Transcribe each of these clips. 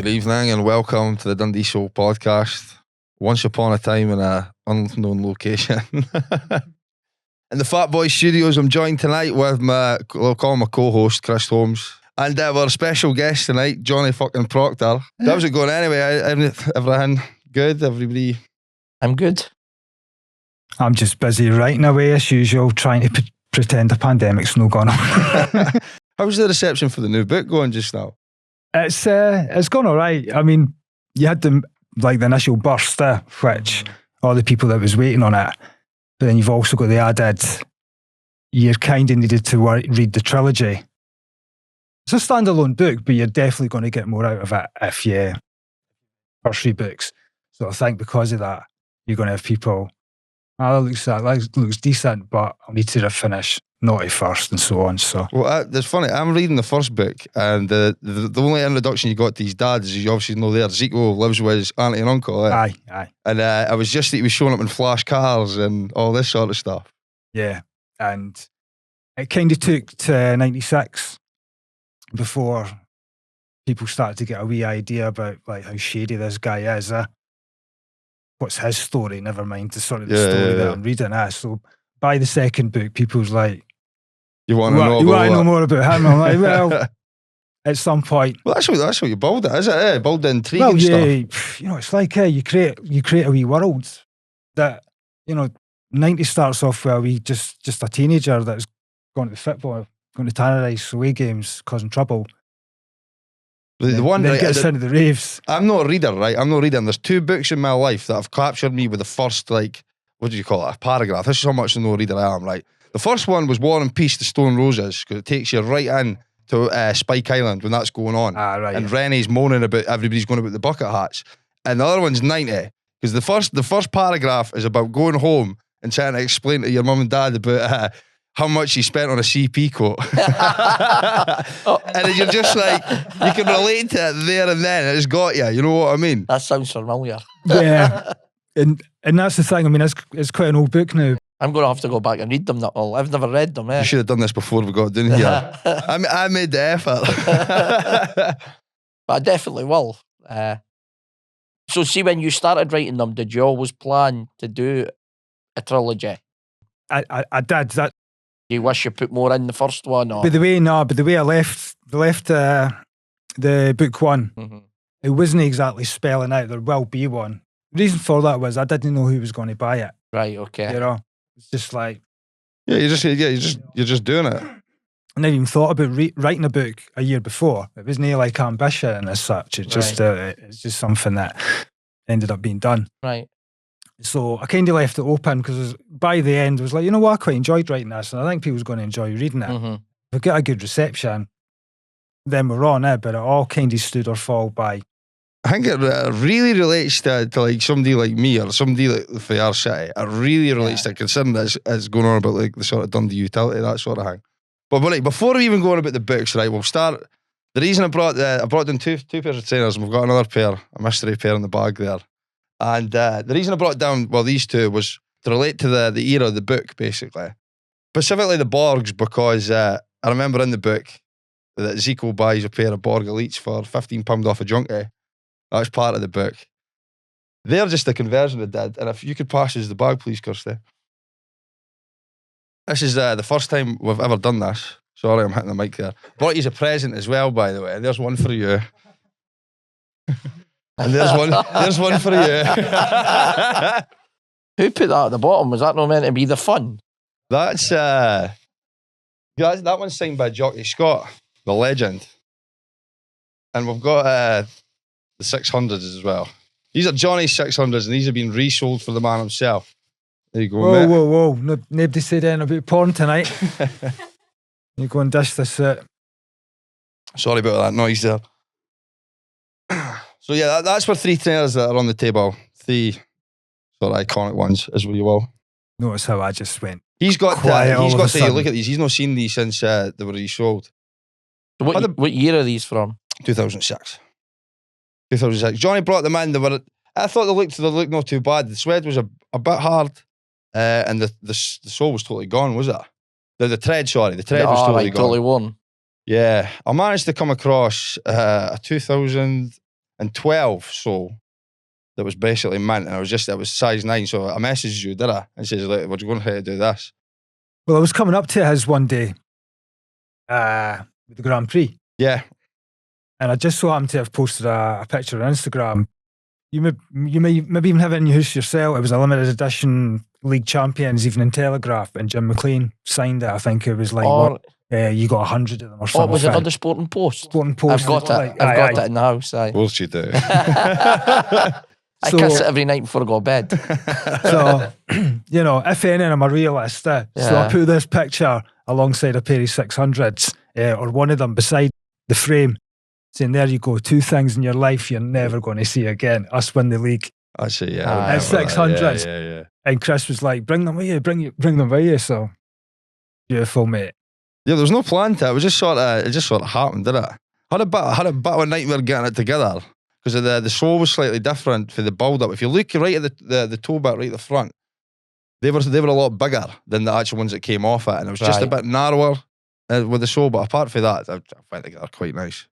Good evening and welcome to the Dundee Sole Podcast. Once upon a time in an unknown location. In the Fat Boy Studios, I'm joined tonight with I'll call him my co-host, Chris Holmes. And we're a special guest tonight, Johnny fucking Proctor. How's it going anyway? Everything good? Everybody? I'm good. I'm just busy writing away as usual, trying to pretend the pandemic's no gone on. How's the reception for the new book going just now? It's gone all right. I mean, you had the initial burst, which all the people that was waiting on it. But then you've also got the added, you kind of needed to read the trilogy. It's a standalone book, but you're definitely going to get more out of it if you first three books. So I think because of that, you're going to have people, that looks decent, but I'll need to finish Naughty first and so on. So it's funny. I'm reading the first book, and the only introduction you got to his dad is you obviously know there. Ezekiel lives with his auntie and uncle. Aye. And I was just that he was showing up in flash cars and all this sort of stuff. Yeah, and it kind of took to 96 before people started to get a wee idea about like how shady this guy is. What's his story? Never mind the sort of the story that I'm reading. So by the second book, people's like, you want to know more about him? I'm like, well, at some point. Well, that's what you build it, is it? Build the intrigue and stuff. You know, it's like you create a wee world that, 90 starts off with just a teenager that's going to the football, going to Tannadice away games, causing trouble. The one then gets into the raves. I'm not a reader, right? I'm not reading. There's two books in my life that have captured me with the first, what do you call it? A paragraph. This is how much of a no reader I am, right? The first one was War and Peace, The Stone Roses, because it takes you right in to Spike Island when that's going on. Right, and Rennie's moaning about everybody's going about the bucket hats. And the other one's 90, because the first paragraph is about going home and trying to explain to your mum and dad about how much he spent on a CP coat. And you're just like, you can relate to it there and then. It's got you. You know what I mean? That sounds familiar. Yeah. And that's the thing. I mean, it's quite an old book now. I'm going to have to go back and read them. I've never read them. You should have done this before we got down here. I made the effort. But I definitely will. So see, when you started writing them, did you always plan to do a trilogy? I did. That. Do you wish you put more in the first one? Or? By the way I left the book one, it wasn't exactly spelling out there will be one. The reason for that was I didn't know who was going to buy it. Right, okay. It's just like... Yeah, you're just doing it. I never even thought about writing a book a year before. It wasn't like ambition as such. It's just it's just something that ended up being done. Right. So I kind of left it open because by the end, I was like, you know what, I quite enjoyed writing this, and I think people's going to enjoy reading it. If we get a good reception, then we're on it, but it all kind of stood or fall by. I think it really relates to like somebody like me or somebody like for our city. It really relates to considering that it's going on about like the sort of Dundee utility, that sort of thing. But before we even go on about the books, right, we'll start. The reason I brought in two pairs of trainers, and we've got another pair, a mystery pair in the bag there. And the reason I brought down, these two was to relate to the era of the book, basically. Specifically the Borgs, because I remember in the book that Ezekiel buys a pair of Borg Elites for £15 off a junkie. That's part of the book. They're just the conversion I did. And if you could pass us the bag, please, Kirsty. This is the first time we've ever done this. Sorry, I'm hitting the mic there. Brought you a present as well, by the way. There's one for you. And there's one for you. Who put that at the bottom? Was that not meant to be the fun? That's that one's signed by Jockey Scott, the legend. And we've got the 600s as well. These are Johnny's 600s, and these have been resold for the man himself. There you go, mate. Whoa. Nobody said anything about porn tonight. You go and dish this out. Sorry about that noise there. So yeah, that's for three trainers that are on the table. Three sort of iconic ones, as well you will. Notice how I just went. He's got to look at these. He's not seen these since they were resold. What year are these from? 2006. Johnny brought them in. I thought they looked not too bad. The suede was a bit hard, and the sole was totally gone. Was it? The tread? Sorry, the tread was totally gone. Totally worn. Yeah, I managed to come across a 2000. and 12 sole that was basically mint, and it was size 9. So I messaged you, did I? And says, like, we're going to do this. Well, I was coming up to his one day with the Grand Prix. Yeah. And I just so happened to have posted a picture on Instagram. You may maybe even have it in your house yourself. It was a limited edition League Champions Evening Telegraph, and Jim McLean signed it. I think it was like, you got 100 of them or something. Was it another Sporting Post? Sporting Post. I've got it. I've got it in the house. Of course you do. I kiss it every night before I go to bed. So, if any, I'm a realist. So I put this picture alongside a pair of 600s, or one of them beside the frame, saying, there you go, 2 things in your life you're never going to see again. Us win the league. Actually, yeah. At 600s. Yeah. And Chris was like, bring them with you, bring them with you. So, beautiful, mate. Yeah, there was no plan to it. It just sort of happened, did it? I had a bit of a nightmare getting it together. Because the sole was slightly different for the build-up. If you look right at the toe bit right at the front, they were a lot bigger than the actual ones that came off it, and it was just a bit narrower with the sole. But apart from that, I find they're quite nice.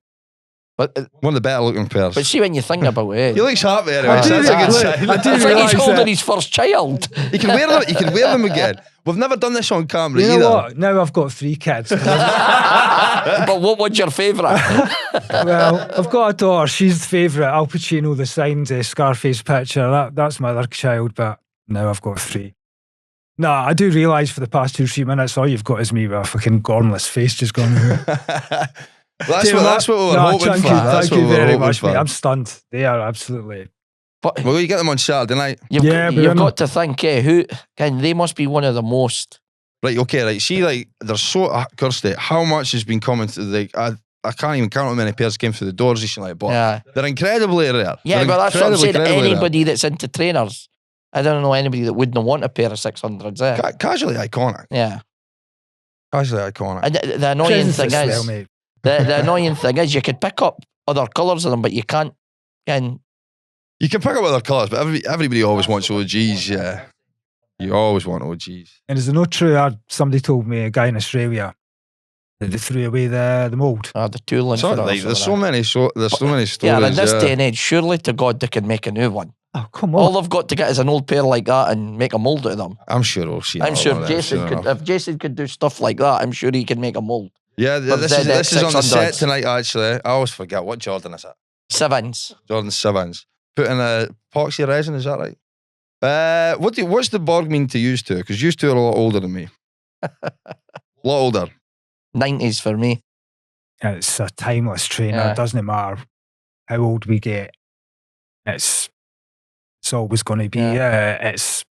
But one of the better looking pairs. But see, when you think about it, he looks happy anyway. So that's a good sign. It's like he's holding his first child. You can wear them. You can wear them again. We've never done this on camera you either. know what? Now I've got 3 kids. But what was your favourite? Well, I've got a daughter. She's the favourite. Al Pacino, the signed Scarface picture. That's my other child. But now I've got 3. No, I do realise for the past 2-3 minutes, all you've got is me with a fucking gormless face just going. That's what we were hoping for. Thank you very much, mate. I'm stunned. They are absolutely. But well, you get them on Saturday night. You've got to think, they must be one of the most. Right, okay, right. See, like, they're so, Kirsty, how much has been coming to I can't even count how many pairs came through the doors recently, but they're incredibly rare. Yeah, but that's what I'm saying. Anybody that's into trainers, I don't know anybody that wouldn't want a pair of 600s. Casually iconic. Yeah. Casually iconic. And the annoying thing is, the annoying thing is, you could pick up other colours of them, but you can't. And you can pick up other colours, but everybody always wants OGs. Yeah, you always want OGs. And is it not true? Somebody told me, a guy in Australia, that they threw away the mould. The tooling. There's so many stories. Yeah, in this day and age, surely to God they could make a new one. Oh, come on. All they've got to get is an old pair like that and make a mould out of them. I'm sure we'll see. I'm sure Jason could. If Jason could do stuff like that, I'm sure he could make a mould. Yeah, this is on the set tonight, actually. I always forget. What Jordan is it? Sevens. Jordan Sevens. Put in a epoxy resin, is that right? What's the Borg mean to use two? Because you two are a lot older than me. A lot older. 90s for me. It's a timeless trainer. It doesn't matter how old we get. It's always going to be. It's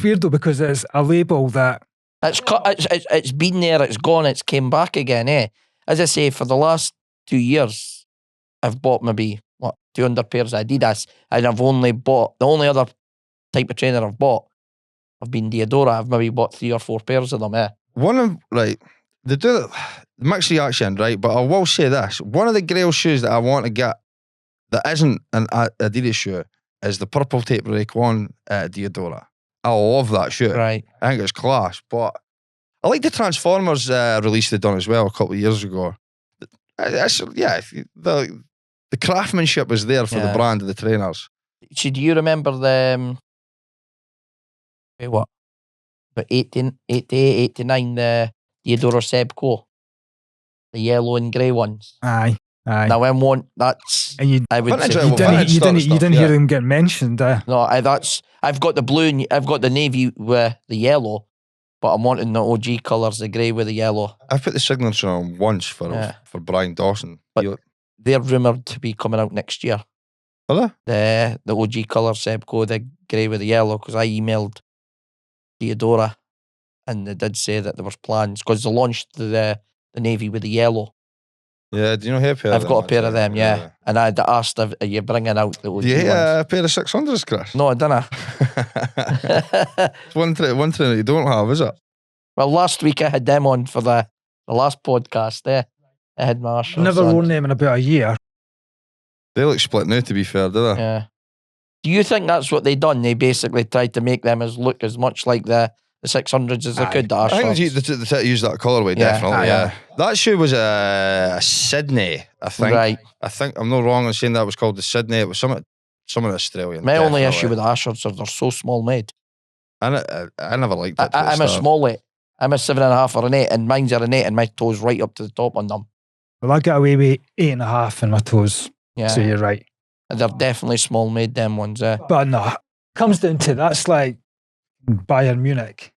weird though, because it's a label that it's been there, it's gone, it's came back again. As I say, for the last 2 years, I've bought maybe 200 pairs of Adidas, and I've only bought the only other type of trainer I've bought. I've been Diadora. I've maybe bought 3 or 4 pairs of them. One of they do mixed reaction, right? But I will say this: one of the Grail shoes that I want to get that isn't an Adidas shoe is the purple tape rake one Diadora. I love that shoe. Right. I think it's class. But I like the Transformers release they done as well a couple of years ago. The craftsmanship was there for the brand of the trainers. So do you remember the about 88, 89, the Diadora Sebco, the yellow and grey ones? Aye. Now that's and you didn't hear them get mentioned. No, I've got the blue and I've got the navy with the yellow, but I'm wanting the OG colours, the grey with the yellow. I've put the signature on once for Brian Dawson. But they're rumoured to be coming out next year. Are they? The OG colour Sebco, the grey with the yellow, because I emailed Diadora and they did say that there was plans, because they launched the navy with the yellow. Yeah, do you know a pair? I've got a pair of them, yeah. And I'd asked, are you bringing out the OG ones? A pair of 600s, Chris? No, I didn't. It's one train that you don't have, is it? Well, last week I had them on for the last podcast. I had my I've never worn them in about a year. They look split now, to be fair, do they? Yeah. Do you think that's what they done? They basically tried to make them look as much like the The 600s is a good I dash. think they use that colourway, definitely. Yeah. That shoe was a Sydney, I think. Right. I think I'm not wrong in saying that was called the Sydney. It was some Australian. My only definitely. issue with Ashford's is they're so small made. I never liked that. I'm a small 8. I'm a 7.5 or an 8, and mine's are an 8, and my toes right up to the top on them. Well, I get away with 8.5 in my toes. Yeah. So you're right. They're definitely small made, them ones. But no, comes down to that's like Bayern Munich.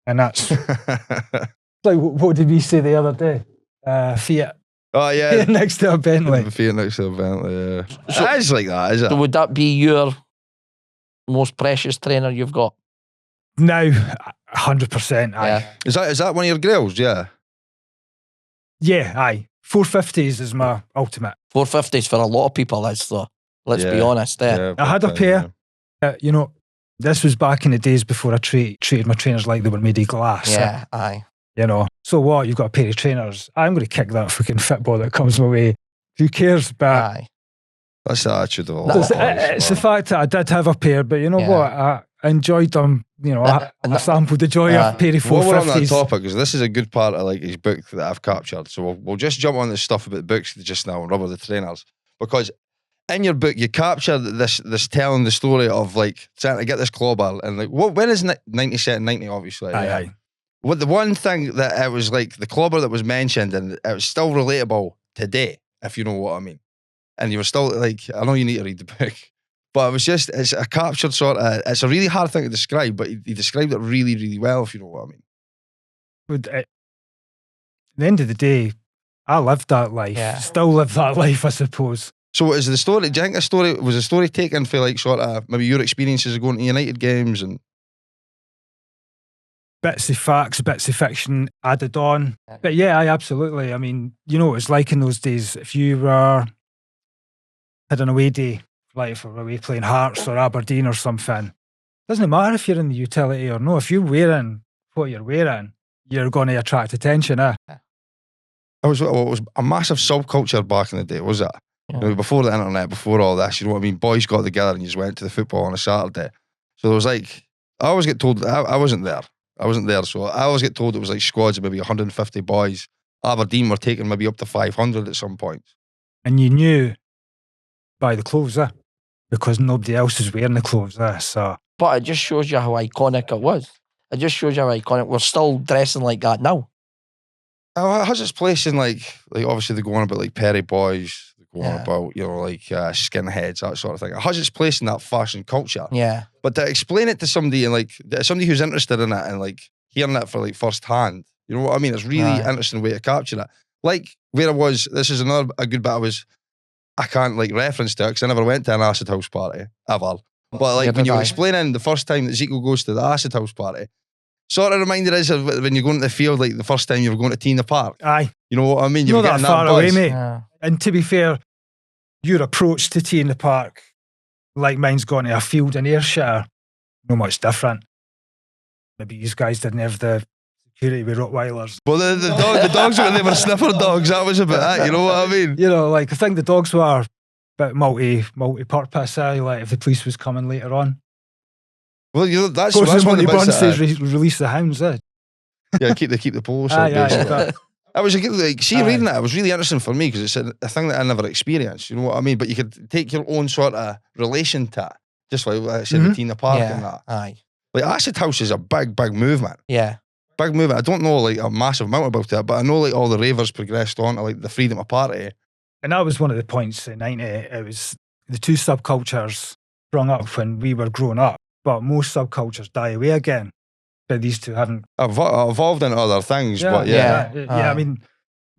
And that's like, what did we say the other day? Fiat. Oh, yeah. Next to a Bentley. Fiat next to a Bentley, yeah. So- It is like that, is it? So would that be your most precious trainer you've got? Now, 100%. Aye. Yeah. Is that one of your grails? Yeah. Yeah, aye. 450s is my ultimate. 450s for a lot of people is, though. Let's be honest there. I had a pair. This was back in the days before I treated my trainers like they were made of glass. Yeah, aye. So what? You've got a pair of trainers. I'm going to kick that freaking Fitball that comes my way. Who cares? But Aye. That's the attitude of a lot of boys. it's the fact that I did have a pair, but you know what? I enjoyed them. I sampled the joy of a pair of 450s. While we're on that topic, because this is a good part of like his book that I've captured. So we'll just jump on this stuff about books just now and rubber the trainers. Because in your book, you capture this telling the story of like trying to get this clobber and like when is 90 obviously. Aye. What the one thing that it was like the clobber that was mentioned and it was still relatable today, if you know what I mean. And you were still like, I know you need to read the book, but it's a captured sort of, it's a really hard thing to describe, but he described it really, really well, if you know what I mean. At the end of the day, I lived that life. Yeah. Still live that life, I suppose. So is the story, do you think was the story taken for like sort of maybe your experiences of going to United games and bits of facts, bits of fiction added on. But yeah, absolutely. I mean, you know what it's like in those days. If you had an away day, like if we're away playing Hearts or Aberdeen or something, doesn't matter if you're in the utility or no. If you're wearing what you're wearing, you're going to attract attention. It was a massive subculture back in the day, was it? Yeah. You know, before the internet, before all this, you know what I mean? Boys got together and you just went to the football on a Saturday. So there was like, I always get told, I wasn't there. So I always get told it was like squads of maybe 150 boys. Aberdeen were taking maybe up to 500 at some point. And you knew by the clothes, because nobody else is wearing the clothes. So. But it just shows you how iconic it was. It just shows you how iconic. We're still dressing like that now. Oh, it has its place in like obviously they're going on about like Perry boys, they're going about, like skinheads, that sort of thing. It has its place in that fashion culture. Yeah. But to explain it to somebody and like somebody who's interested in it and like hearing it for like first hand, you know what I mean? It's really interesting way to capture it. Like where I was, this is a good bit I can't like reference to it because I never went to an acid house party ever. But like when you were explaining the first time that Zico goes to the acid house party, sort of reminder is of when you're going to the field, like the first time you were going to Tina Park. Aye. You know what I mean? You're not that far away, mate. Yeah. And to be fair, your approach to tea in the park, like mine's gone to a field in Ayrshire, no much different. Maybe these guys didn't have the security with Rottweilers. Well, the dogs, when they were sniffer dogs, that was about it, you know what I mean? You know, like I think the dogs were a bit multi-purpose, like if the police was coming later on. Well, you know, that's one of the Burns bits says release the hounds, Yeah, keep the police aye, out, basically. Aye, I was like, reading it, it was really interesting for me because it's a thing that I never experienced, you know what I mean? But you could take your own sort of relation to it, just like I said with Tina Park and that. Aye. Like acid house is a big movement. Yeah. Big movement. I don't know like a massive amount about it, but I know like all the ravers progressed on to like the freedom of party. And that was one of the points in 90. It was the two subcultures sprung up when we were growing up, but most subcultures die away again. But these two haven't evolved into other things, but yeah. I mean,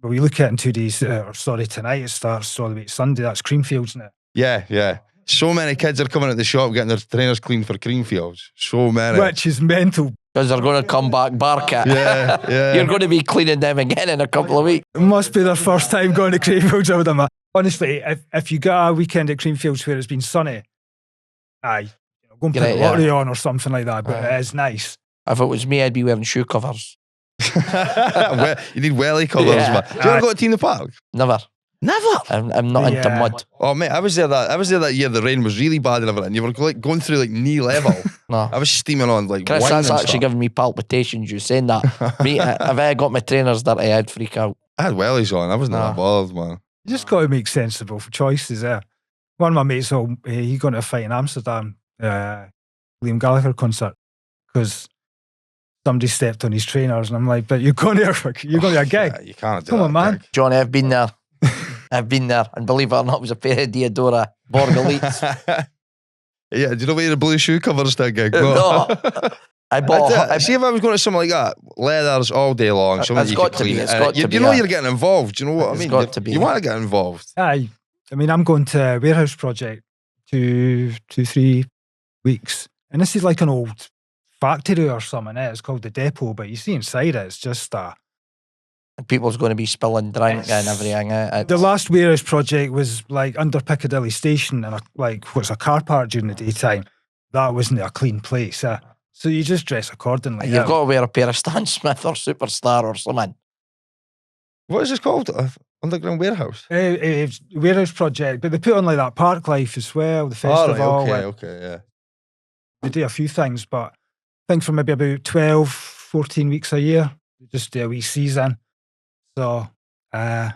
when we look at it in 2 days, tonight it starts all the way to Sunday. That's Creamfields now. Yeah. So many kids are coming at the shop getting their trainers cleaned for Creamfields. So many. Which is mental. Because they're going to come back Barcat. Yeah. You're going to be cleaning them again in a couple of weeks. It must be their first time going to Creamfields. I would imagine. Honestly, if you got a weekend at Creamfields where it's been sunny, go and put a lottery on or something like that, but it is nice. If it was me, I'd be wearing shoe covers. You need welly covers, man. Do you ever go to Tina Park? Never. Never. I'm not into Yeah. mud. Oh mate, I was there that year. The rain was really bad and everything. You were like going through like knee level. No. I was steaming on like Chris, wine that's and actually stuff. giving me palpitations. You saying that? Me, if I got my trainers dirty, I'd freak out. I had wellies on. I wasn't that bothered, man. You just got to make sensible choices there. One of my mates, he got into a fight in Amsterdam, Liam Gallagher concert, because somebody stepped on his trainers, and I'm like, but you're going to a gig. Yeah, you can't do Come that on, man. gig. Johnny, I've been there. I've been there, and believe it or not, it was a pair of Diodora Borg Elites. Yeah, do you know what the blue shoe covers that gig? No. I bought. See if I was going to something like that, leathers all day long, something It's you got could to be, clean. it's got to You be, know yeah. you're getting involved. Do you know what I It's mean? got to be. You want to get involved. Aye. I mean, I'm going to a warehouse project 3 weeks, and this is like an old factory or something. It's called the depot, but you see inside it, it's just People's going to be spilling drink and everything. The last warehouse project was like under Piccadilly Station, and what's a car park during the daytime. That wasn't a clean place. So you just dress accordingly. You've got to wear a pair of Stan Smith or Superstar or something. What is this called? Underground warehouse. It's a warehouse project, but they put on like that park life as well, the festival. Oh, right, okay, yeah. They do a few things, but I think for maybe about 12, 14 weeks a year, they just do a wee season. So it's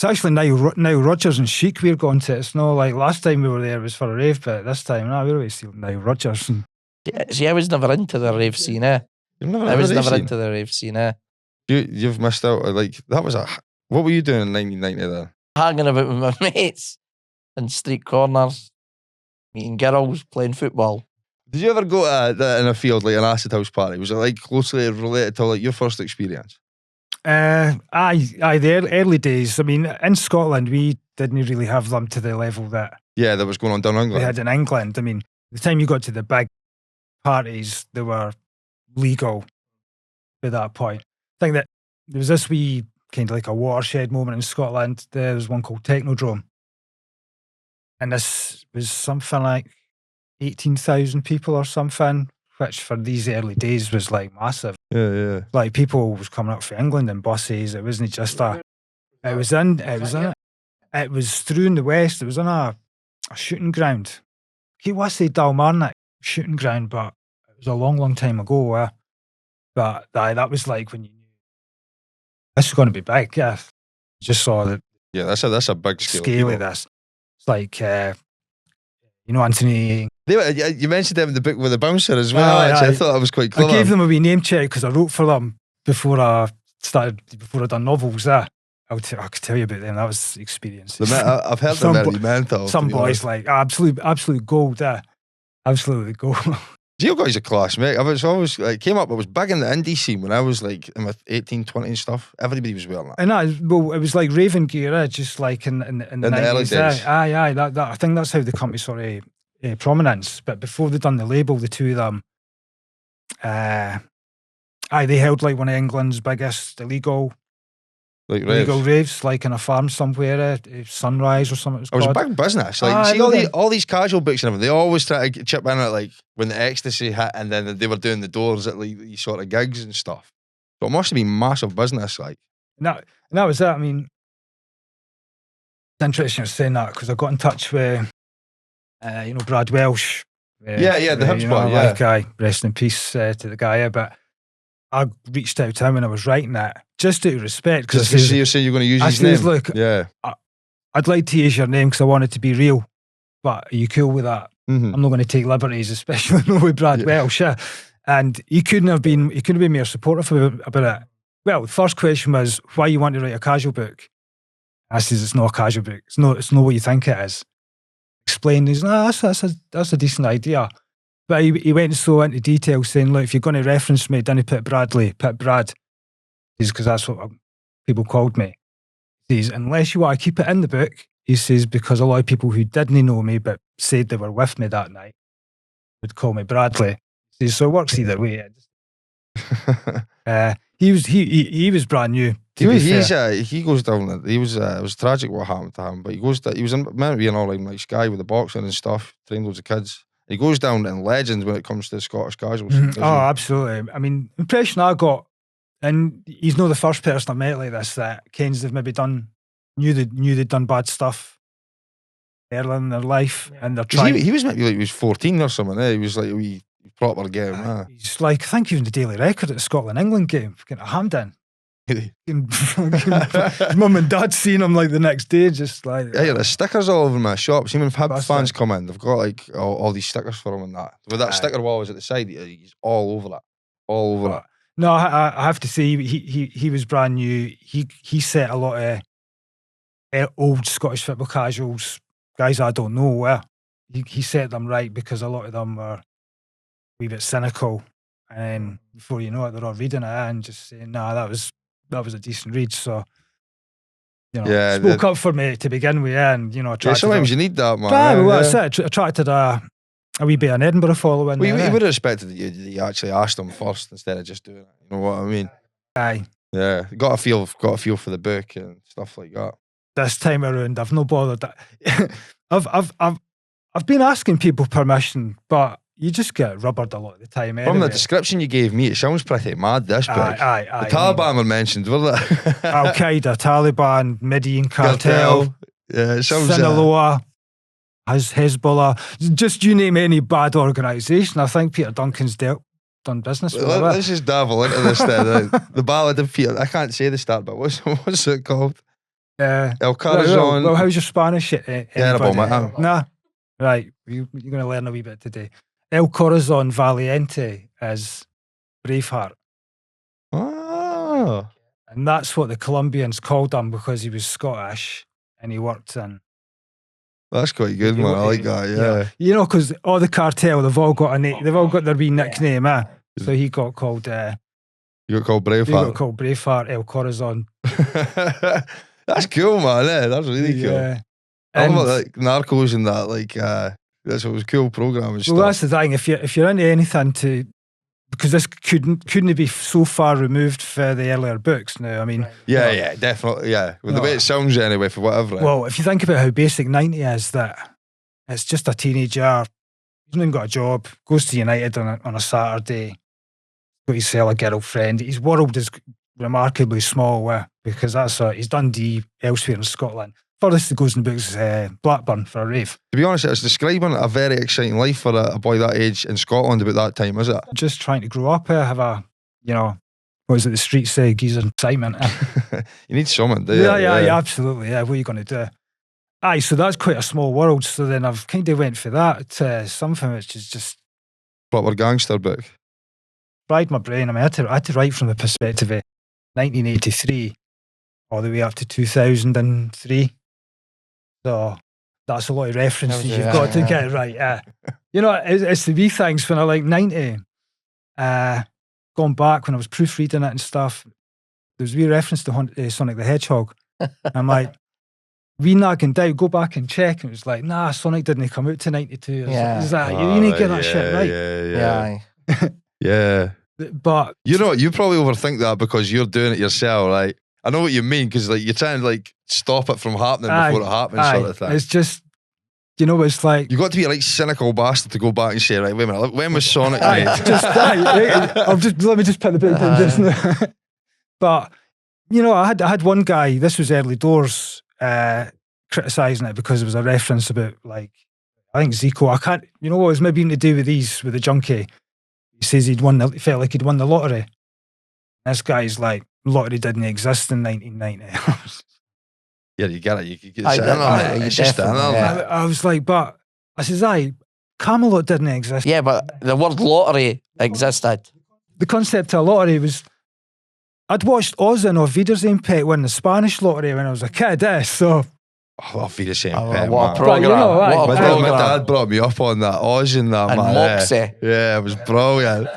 actually Nile Rodgers and Chic we're going to. It's not like last time we were there was for a rave, but this time, no, we're always seeing Nile Rodgers. And See, I was never into the rave scene, eh? I was never into the rave scene, eh? You've missed out. Like that was what were you doing in 1990 then? Hanging about with my mates in street corners, meeting girls, playing football. Did you ever go to in a field like an acid house party? Was it like closely related to like your first experience? aye, the early days. I mean, in Scotland, we didn't really have them to the level that Yeah, that was going on down we England. had in England. I mean, the time you got to the big parties, they were legal by that point. I think that there was this wee kind of like a watershed moment in Scotland. There was one called Technodrome, and this was something like 18,000 people or something, which for these early days was like massive. Yeah. Like people was coming up from England in buses. It wasn't just it was through in the west. It was on a shooting ground. He was say Dalmarnock shooting ground, but it was a long time ago. But that was like when you knew this was going to be big. Yeah, just saw the Yeah, that's a big scale of this. It's like Anthony. You mentioned them in the book with the bouncer as well. Aye, actually. aye. I thought that was quite clever. I gave them a wee name check because I wrote for them before I done novels. I could tell you about them. That was the experience. I've heard them very mental. Some boys like absolute gold. Absolutely gold. You guys are class, mate. I was always like came up. I was big in the indie scene when I was like in my 18, 20 and stuff. Everybody was wearing that. And it was like Raven gear, just like in the 90s. early days. Aye. That I think that's how they come to sort of prominence. But before they done the label, the two of them, they held like one of England's biggest illegal raves, like in a farm somewhere, Sunrise or something. It was a big business. Like, all these casual books and everything, they always try to chip in at like when the ecstasy hit, and then they were doing the doors at like these sort of gigs and stuff. So it must have been massive business. Like, and that was it. I mean, it's interesting you're saying that because I got in touch with, Brad Welsh. the Hibs boy, yeah. Like guy, rest in peace to the guy. But I reached out to him when I was writing that, just out of respect. Because you're saying you're going to use his name. Look, yeah, I'd like to use your name because I want it to be real. But are you cool with that? Mm-hmm. I'm not going to take liberties, especially with Brad Welsh. And he couldn't have been more supportive about it. Well, the first question was, why you want to write a casual book? I says, it's not a casual book. It's not what you think it is. Explained, he's that's a decent idea. But he went so into detail saying, look, if you're going to reference me, don't put Bradley, put Brad. Because that's what people called me. He says, unless you want to keep it in the book, he says, because a lot of people who didn't know me but said they were with me that night would call me Bradley. He says, so it works either way. He was brand new. He goes down. It was tragic what happened to him, but he was meant to be an all right nice guy with the boxing and stuff, trained loads of kids. He goes down in legends when it comes to Scottish casuals. Oh, absolutely. I mean, the impression I got, and he's not the first person I met like this that kens they've maybe done knew they'd done bad stuff early in their life, and they're trying. He was maybe like he was 14 or something. He was like a wee proper game. He's like, I think even the Daily Record at the Scotland-England game, getting a hand in. Mum and dad seen him like the next day, just like there's stickers all over my shop. See when fans come in, they've got like all these stickers for him and that. With that sticker wall was at the side, he's all over that. No, I have to say he was brand new. He set a lot of old Scottish football casuals, guys I don't know where. He set them right, because a lot of them were a wee bit cynical, and then before you know it, they're all reading it and just saying, "Nah, that was a decent read." So, spoke up for me to begin with, and sometimes you need that, man. That's it. Attracted a wee bit of an Edinburgh following. Well, you would have expected that you actually asked them first instead of just doing it. You know what I mean? Aye. Yeah, got a feel for the book and stuff like that. This time around, I've no bothered. I've been asking people permission, but you just get rubbered a lot of the time. Anyway. From the description you gave me, it sounds pretty mad. This book. Aye. The Taliban were mentioned, were they? Al Qaeda, Taliban, Median cartel. Yeah, it sounds. Sinaloa, Hezbollah. Just you name any bad organisation. I think Peter Duncan's done business with it. Let's just dabble into this then. The Ballad of Peter. I can't say the start, but what's it called? El Corazon. Well, how's your Spanish? Terrible, man. Nah. Right, you're going to learn a wee bit today. El Corazon Valiente is Braveheart. Oh. And that's what the Colombians called him, because he was Scottish and he worked in. That's quite good, man. I like that, yeah. Because all the cartel, they've all got their wee nickname, So he got called... you got called Braveheart? He got called Braveheart, El Corazon. That's cool, man. That's really cool. Yeah. I love like Narcos and that. Like, it was a cool program and stuff. Well, that's the thing. If you're into anything because this couldn't be so far removed for the earlier books now. I mean, yeah, definitely, yeah. With the way it sounds anyway, for whatever. Well, if you think about how basic 90 is, that it's just a teenager, he's not even got a job, goes to United on a Saturday, got himself a girlfriend. His world is remarkably small, because he's Dundee, elsewhere in Scotland. Furthest he goes in the books is Blackburn for a rave. To be honest, it's describing a very exciting life for a boy that age in Scotland about that time, is it? Just trying to grow up, have a, what is it the streets say, geezer excitement. You need something, do you? Yeah, absolutely. Yeah, what are you going to do? Aye, so that's quite a small world. So then I've kind of went for that to something which is just... Proper gangster book. Fried my brain. I mean, I had to write from the perspective of 1983 all the way up to 2003. So that's a lot of references you've got to get right. It's the wee things when I like 90. Gone back when I was proofreading it and stuff, there was a wee reference to Sonic the Hedgehog. I'm like, wee nagging down, go back and check. And it was like, nah, Sonic didn't come out to 92. You need to get that shit right. Yeah. But you probably overthink that because you're doing it yourself, right? I know what you mean, because like you're trying to like stop it from happening before it happens, sort of thing. It's just, it's like you got to be a like cynical bastard to go back and say, right, wait a minute, when was Sonic made? Let me just put the bit in just now. But I had one guy. This was early doors, criticising it because it was a reference about like I think Zico. I can't. What it was maybe to do with the junkie. He says he felt like he'd won the lottery. This guy's like, lottery didn't exist in 1990. Yeah, you get it. You get it. It's just I was like, but I says, Camelot didn't exist. Yeah, but the word lottery existed. The concept of lottery was, I'd watched Ozzy or Wiedersehen Pet win the Spanish lottery when I was a kid, so... I love Wiedersehen Pet, what a program. My dad brought me up on that, Oz and that, and man. Moxie. Yeah, it was brilliant.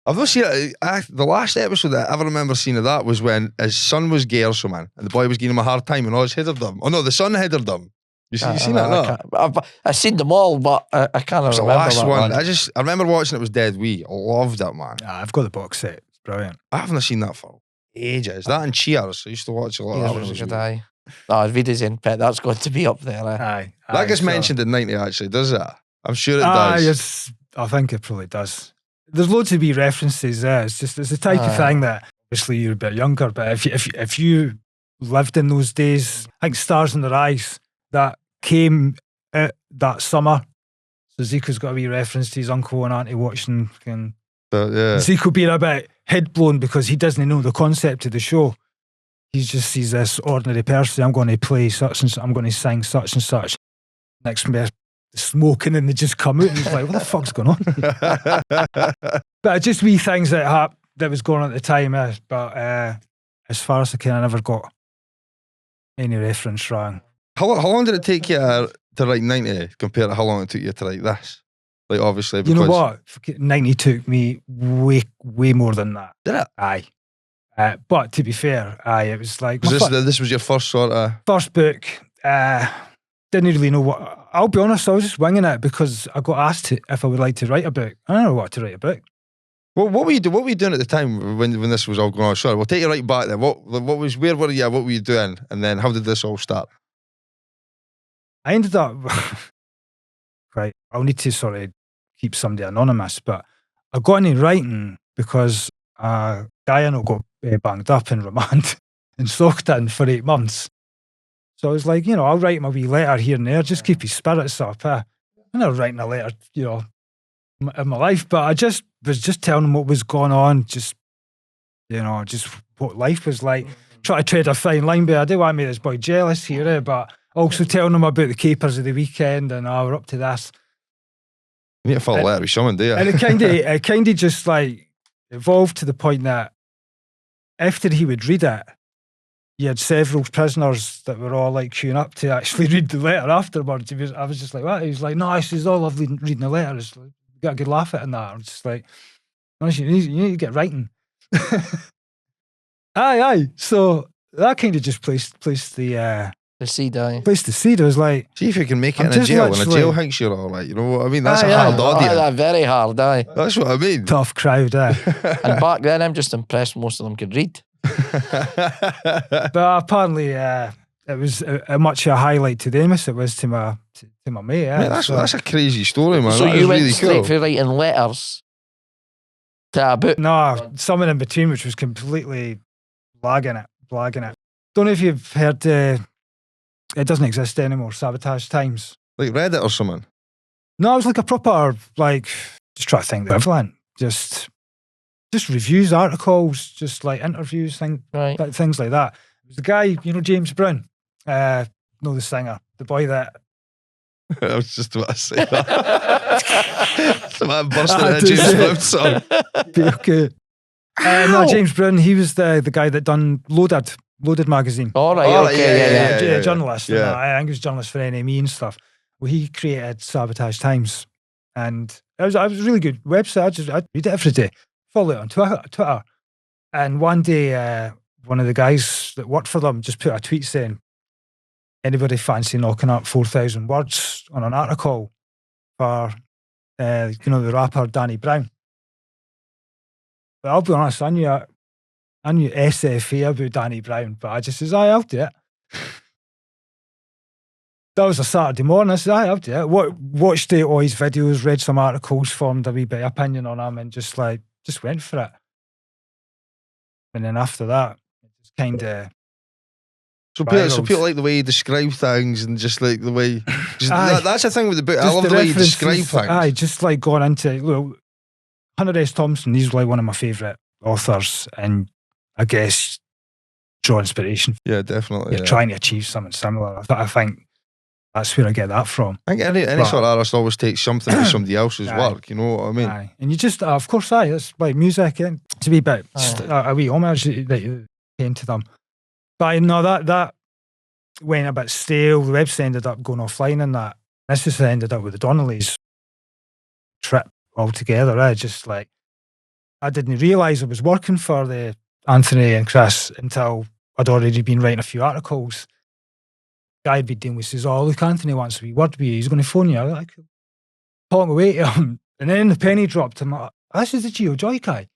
I've not seen it. The last episode that I ever remember seeing of that was when his son was gay or something, and the boy was giving him a hard time, and Oz headed them. Oh no, the son headed them. You seen that? No, I've seen them all, but I can't remember. The last one. I remember watching it. Was dead wee. I loved it, man. I've got the box set. It's brilliant. I haven't seen that for ages. That and Cheers. I used to watch a lot. That was a good eye. No, Wiedersehen Pet. That's got to be up there. Aye. That gets mentioned in 90 actually, does it? I'm sure it does. Yes, I think it probably does. There's loads of wee references there. It's the type of thing that obviously you're a bit younger, but if you lived in those days. I think Stars in Their Eyes, that came out that summer. So Zico's got a wee reference to his uncle and auntie watching. And Zico being a bit head blown because he doesn't know the concept of the show. He just sees this ordinary person. I'm going to play such and such. I'm going to sing such and such. Next minute, smoking, and they just come out and he's like, what the fuck's going on? But just wee things that was going on at the time. But as far as I can, I never got any reference wrong. How long did it take you to write 90 compared to how long it took you to write this? Like, obviously, because... You know what? 90 took me way more than that. Did it? Aye. But to be fair, it was like... This was your first sort of... First book. Didn't really know what... I'll be honest, I was just winging it because I got asked if I would like to write a book. I don't know what to write a book. Well, what were you doing at the time when this was all going on? Sorry, we'll take you right back there. Where were you doing? And then how did this all start? I ended up... Right, I'll need to sort of keep somebody anonymous, but I got into writing because a guy I know got banged up in remand in Stockton for 8 months. So I was like, I'll write him a wee letter here and there, just keep his spirits up. I'm not writing a letter, in my life, but I was just telling him what was going on, just what life was like. Try to tread a fine line, but I do want to make this boy jealous here, but also telling him about the capers of the weekend and we're up to this. You need to follow a letter with someone, do you? And it kind of just like evolved to the point that after he would read it, you had several prisoners that were all like queuing up to actually read the letter afterwards. I was just like, what? He was like, no, it's all lovely reading the letter. It's like, you got a good laugh at it and that. I'm just like, honestly, you need to get writing. Aye. So that kind of just placed the seed, aye. Placed the seed. I was like, see if you can make it in a jail. When a jail thinks you're all right, you know what I mean? That's a hard audience. That's very hard, aye. That's what I mean. Tough crowd, aye. And back then, I'm just impressed most of them could read. But apparently, it was a much a highlight to them as it was to my mate. Mate, that's a crazy story, man. So that you went really straight cool. for writing letters to a book? No, something in between, which was completely blagging it. Don't know if you've heard. It doesn't exist anymore. Sabotage Times. Like Reddit or something? No, it was like a proper just try to think the equivalent. Just reviews, articles, just like interviews, things like that. It was the guy, James Brown, the singer, the boy that... I was just about to say that. So I'm bursting in a James Brown song. Okay. No, James Brown, he was the guy that done Loaded magazine. All right, okay, yeah. Journalist. Yeah. I think he was journalist for NME and stuff. Well, he created Sabotage Times, and it was a really good website. I'd read it every day. Follow it on Twitter. And one day, one of the guys that worked for them just put a tweet saying, "Anybody fancy knocking up 4,000 words on an article for the rapper Danny Brown?" But I'll be honest, I knew SFA about Danny Brown, but I just says, I'll do it. That was a Saturday morning. I said, I'll do it. Watched all his videos, read some articles, formed a wee bit of opinion on him, and just went for it. And then after that, it just kind of... So people like the way you describe things and just like the way... That's the thing with the book. I love the way you describe things. Aye, just like going into... Hunter S. Thompson, he's like one of my favourite authors, and I guess draw inspiration. Yeah, definitely. You're trying to achieve something similar. I think that's where I get that from. I think any sort of artist always takes something from somebody else's work, you know what I mean? Aye. And you just, of course, it's like music, it's a wee bit, a wee homage that you pay into them. But no, that went a bit stale. The website ended up going offline and that. This just ended up with the Donnellys trip altogether. I didn't realise I was working for the Anthony and Chris until I'd already been writing a few articles. Guy I'd been dealing with says, look, Anthony wants a wee word with you. He's going to phone you. I'm like, talking away to him. And then the penny dropped. I'm like, this is the Geo Joy guy.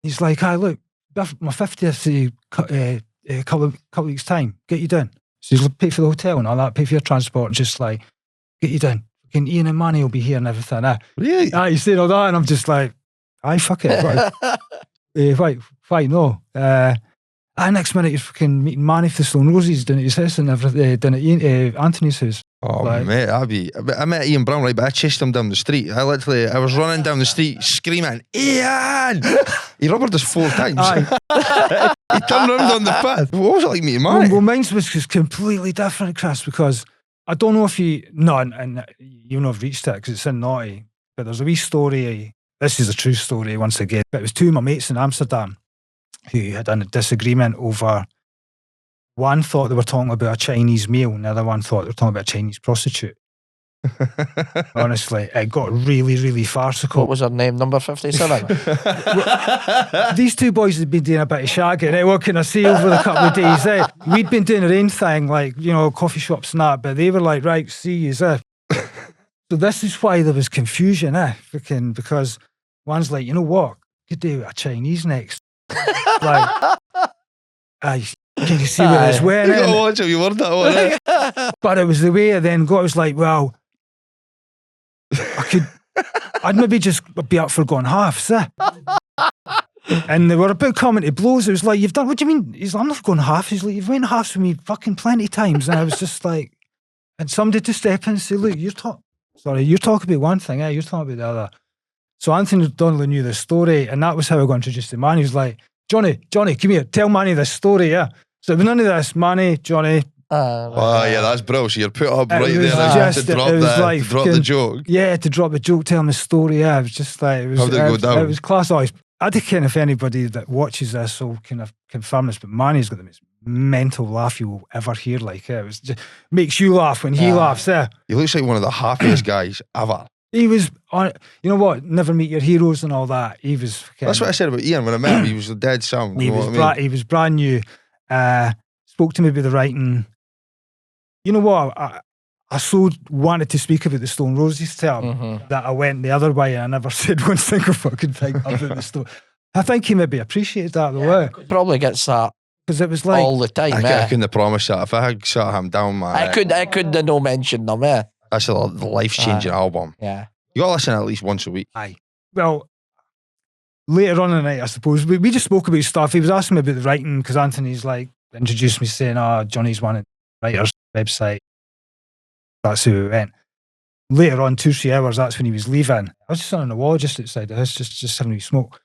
He's like, look, my 50th a couple of weeks' time. Get you down. So he's like, pay for the hotel and all that, pay for your transport, just like, get you down. Ian and Manny will be here and everything. Really? He said all that, and I'm just like, fuck it. Why no? next minute you're fucking meeting Manny for the Stone Roses down at his house and everything, down at Anthony's house. Oh, Like- mate, I met Ian Brown, right, but I chased him down the street. I was running down the street screaming, Ian! He rubbered us 4 times. Aye. He turned around on the path. What was it like meeting Manny? Well, mine was completely different, Chris, because I don't know if you... No, and you'll not have reached it because it's in Naughty, but there's a wee story. This is a true story, once again. But it was 2 of my mates in Amsterdam who had a disagreement over... One thought they were talking about a Chinese meal, and the other one thought they were talking about a Chinese prostitute. Honestly, it got really, really farcical. What was her name? Number 57? These 2 boys had been doing a bit of shagging. What can I say over the couple of days? We'd been doing our own thing, like, coffee shops and that, but they were like, right, see, is it? So this is why there was confusion, freaking, because one's like, you know what? Could do a Chinese next. Like, can you see where this went? You gotta watch it, you word that one. But it was the way I then got, I was like, well, I'd maybe just be up for going halves, And they were about coming to blows. It was like, you've done, what do you mean? He's like, I'm not going half. He's like, you've went halves with me fucking plenty of times. And I was just like, and somebody to step in and say, look, you're talking about one thing, you're talking about the other. So Anthony Donnelly knew the story, and that was how I got introduced to Manny. He was like, Johnny, come here, tell Manny this story, So it was none of this, Manny, Johnny. Oh, yeah, that's brilliant. So you're put up right was there just- to drop, it was like to drop the fucking- joke. Yeah, to drop the joke, tell him the story, It was just like, it was, How did it go down? It was class. I don't care if anybody that watches this will kind of confirm this, but Manny's got the most mental laugh you will ever hear. Like, it was just, makes you laugh when he laughs, He looks like one of the happiest guys ever. He was on, you know what? Never meet your heroes and all that. He was. That's what I said about Ian when I met him. He was a dead sound. He You know was. what I mean? He was brand new. Spoke to me about the writing. You know what? I so wanted to speak about the Stone Roses to him that I went the other way and I never said one single fucking thing about the Stone. I think he maybe appreciated that the way Probably gets that because it was like all the time. I couldn't have promised that. If I had shut him down, man, I could have no mentioned them. that's a life-changing album. Yeah. You got to listen at least once a week. Aye. Well, later on in the night, I suppose, we just spoke about stuff. He was asking me about the writing because Anthony's like introduced me saying, Johnny's one of the writers website. That's who we went. Later on, 2-3 hours, that's when he was leaving. I was just on the wall just outside the house, just having a smoke.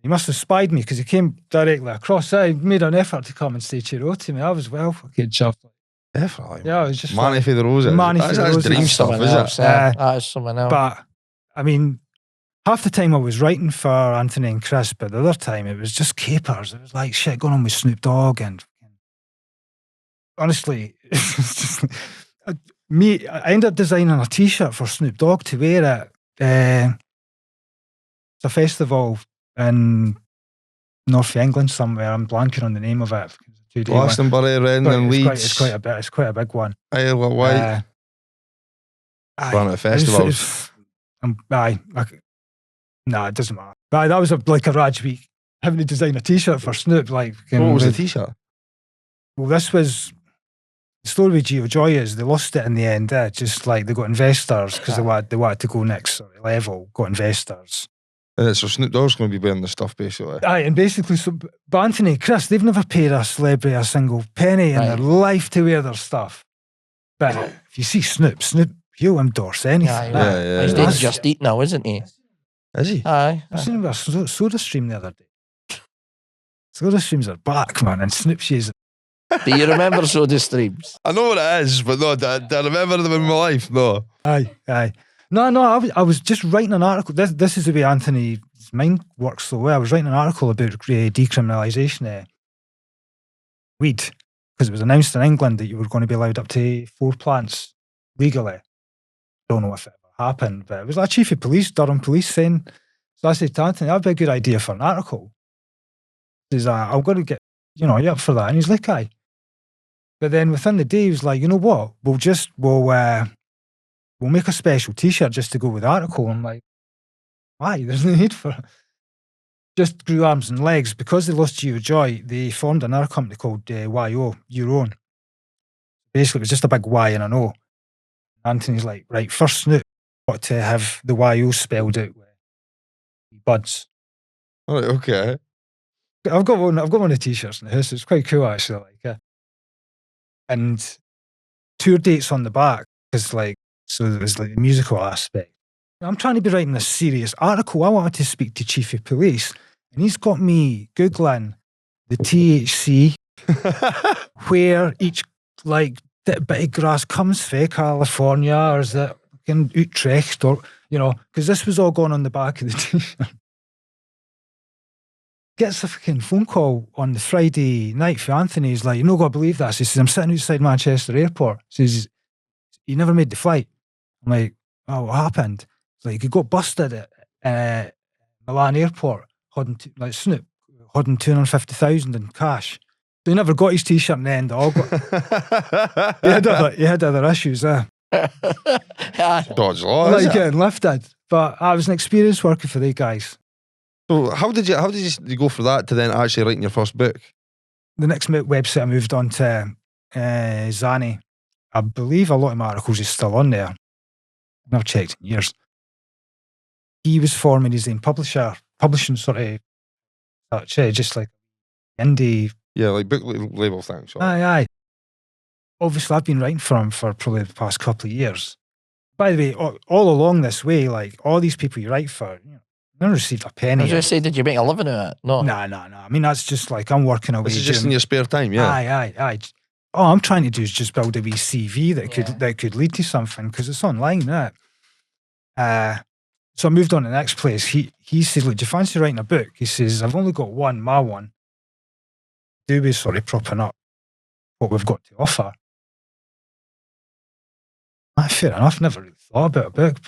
He must have spied me because he came directly across. I made an effort to come and say cheerio to me. I was well fucking chuffed. Definitely. Yeah, it was just Manny for the Roses. Manny for the That's Roses. dream stuff, Something is else, it? that is something else. But, I mean, half the time I was writing for Anthony and Chris, but the other time it was just capers. It was like shit going on with Snoop Dogg and honestly, it's just, I ended up designing a t-shirt for Snoop Dogg to wear at it's a festival in North England somewhere. I'm blanking on the name of it. Glastonbury, Redden, Leeds. It's quite a big one. Isle of Wight. Run at a festival. Nah, it doesn't matter. Aye, that was like a Raj week. Having to design a t-shirt for Snoop. Like, What was the t-shirt? Well, this was the story with Geo Joy is they lost it in the end. Just like they got investors because they wanted to go next sort of level. Got investors. So Snoop Dogg's going to be wearing the stuff basically. Aye, and basically, but Anthony and Chris, they've never paid a celebrity a single penny in their life to wear their stuff. But if you see Snoop, he'll endorse anything. Yeah. He's doing Just Eat now, isn't he? Is he? Aye. I seen him with a soda stream the other day. Soda streams are back, man, and Snoop Shoes. Do you remember Soda Streams? I know what it is, but no, do I remember them in my life? No. Aye. No, I was just writing an article. This is the way Anthony's mind works so well. I was writing an article about decriminalisation of weed because it was announced in England that you were going to be allowed up to 4 plants legally. Don't know if it ever happened, but it was like chief of police, Durham Police, saying. So I said to Anthony, that'd be a good idea for an article. He says, I'm going to get, you up for that. And he's like, aye. But then within the day, he was like, you know what? We'll make a special t-shirt just to go with the article. I'm like, why? There's no need for it. Just grew arms and legs. Because they lost Geo Joy, they formed another company called YO, Your Own. Basically, it was just a big Y and an O. Anthony's like, right, first Snoop, got to have the YO spelled out with buds. All right, okay. I've got one of the t-shirts in the house. It's quite cool actually. Like, and tour dates on the back because so there was like the musical aspect. I'm trying to be writing a serious article. I wanted to speak to Chief of Police, and he's got me googling the THC, where each bit of grass comes from, California, or is it in Utrecht, or because this was all going on the back of the t-shirt. Gets a fucking phone call on the Friday night for Anthony. He's like, "You're not going to believe this." He says, "I'm sitting outside Manchester Airport." He says, "You never made the flight." I'm like, "Oh, what happened?" It's like, "He got busted at Milan Airport, holding Snoop, holding 250,000 in cash." So he never got his t-shirt in the end. He had other issues there. Dodge law. Like getting lifted. But I was an experience working for these guys. So how did you go for that to then actually writing your first book? The next website I moved on to, Zani. I believe a lot of my articles are still on there. I've checked in years. He was forming his own publishing sort of just like indie. Yeah, like book label thing. Sort of. Aye. Obviously, I've been writing for him for probably the past couple of years. By the way, all along this way, like all these people you write for, never received a penny. I was just say, did you make a living out of it? No. No. I mean, that's just like I'm working away. This is just in your spare time, yeah. Aye. All I'm trying to do is just build a wee CV that could lead to something because it's online, isn't it? So I moved on to the next place. He said, "Look, do you fancy writing a book?" He says, "I've only got one, my one. Do we sort of propping up what we've got to offer?" Fair enough. Never really thought about a book,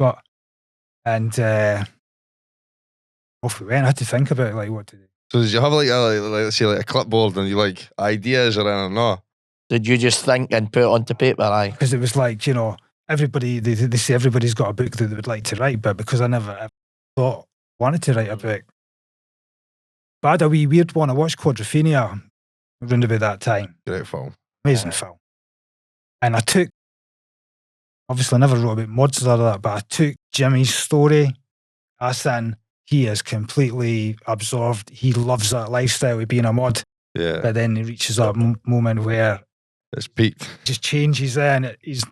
off we went. I had to think about what to do. So did you have let's say a clipboard and you ideas or anything? No. Did you just think and put it onto paper? Aye. Because it was everybody, they say everybody's got a book that they would like to write, but because I never ever wanted to write a book. But I had a wee weird one. I watched Quadrophenia around about that time. Great film. Amazing film. And I took, obviously I never wrote about mods or that, but I took Jimmy's story. I said, he is completely absorbed. He loves that lifestyle of being a mod. Yeah. But then he reaches that moment where it's peaked. Just changes and he's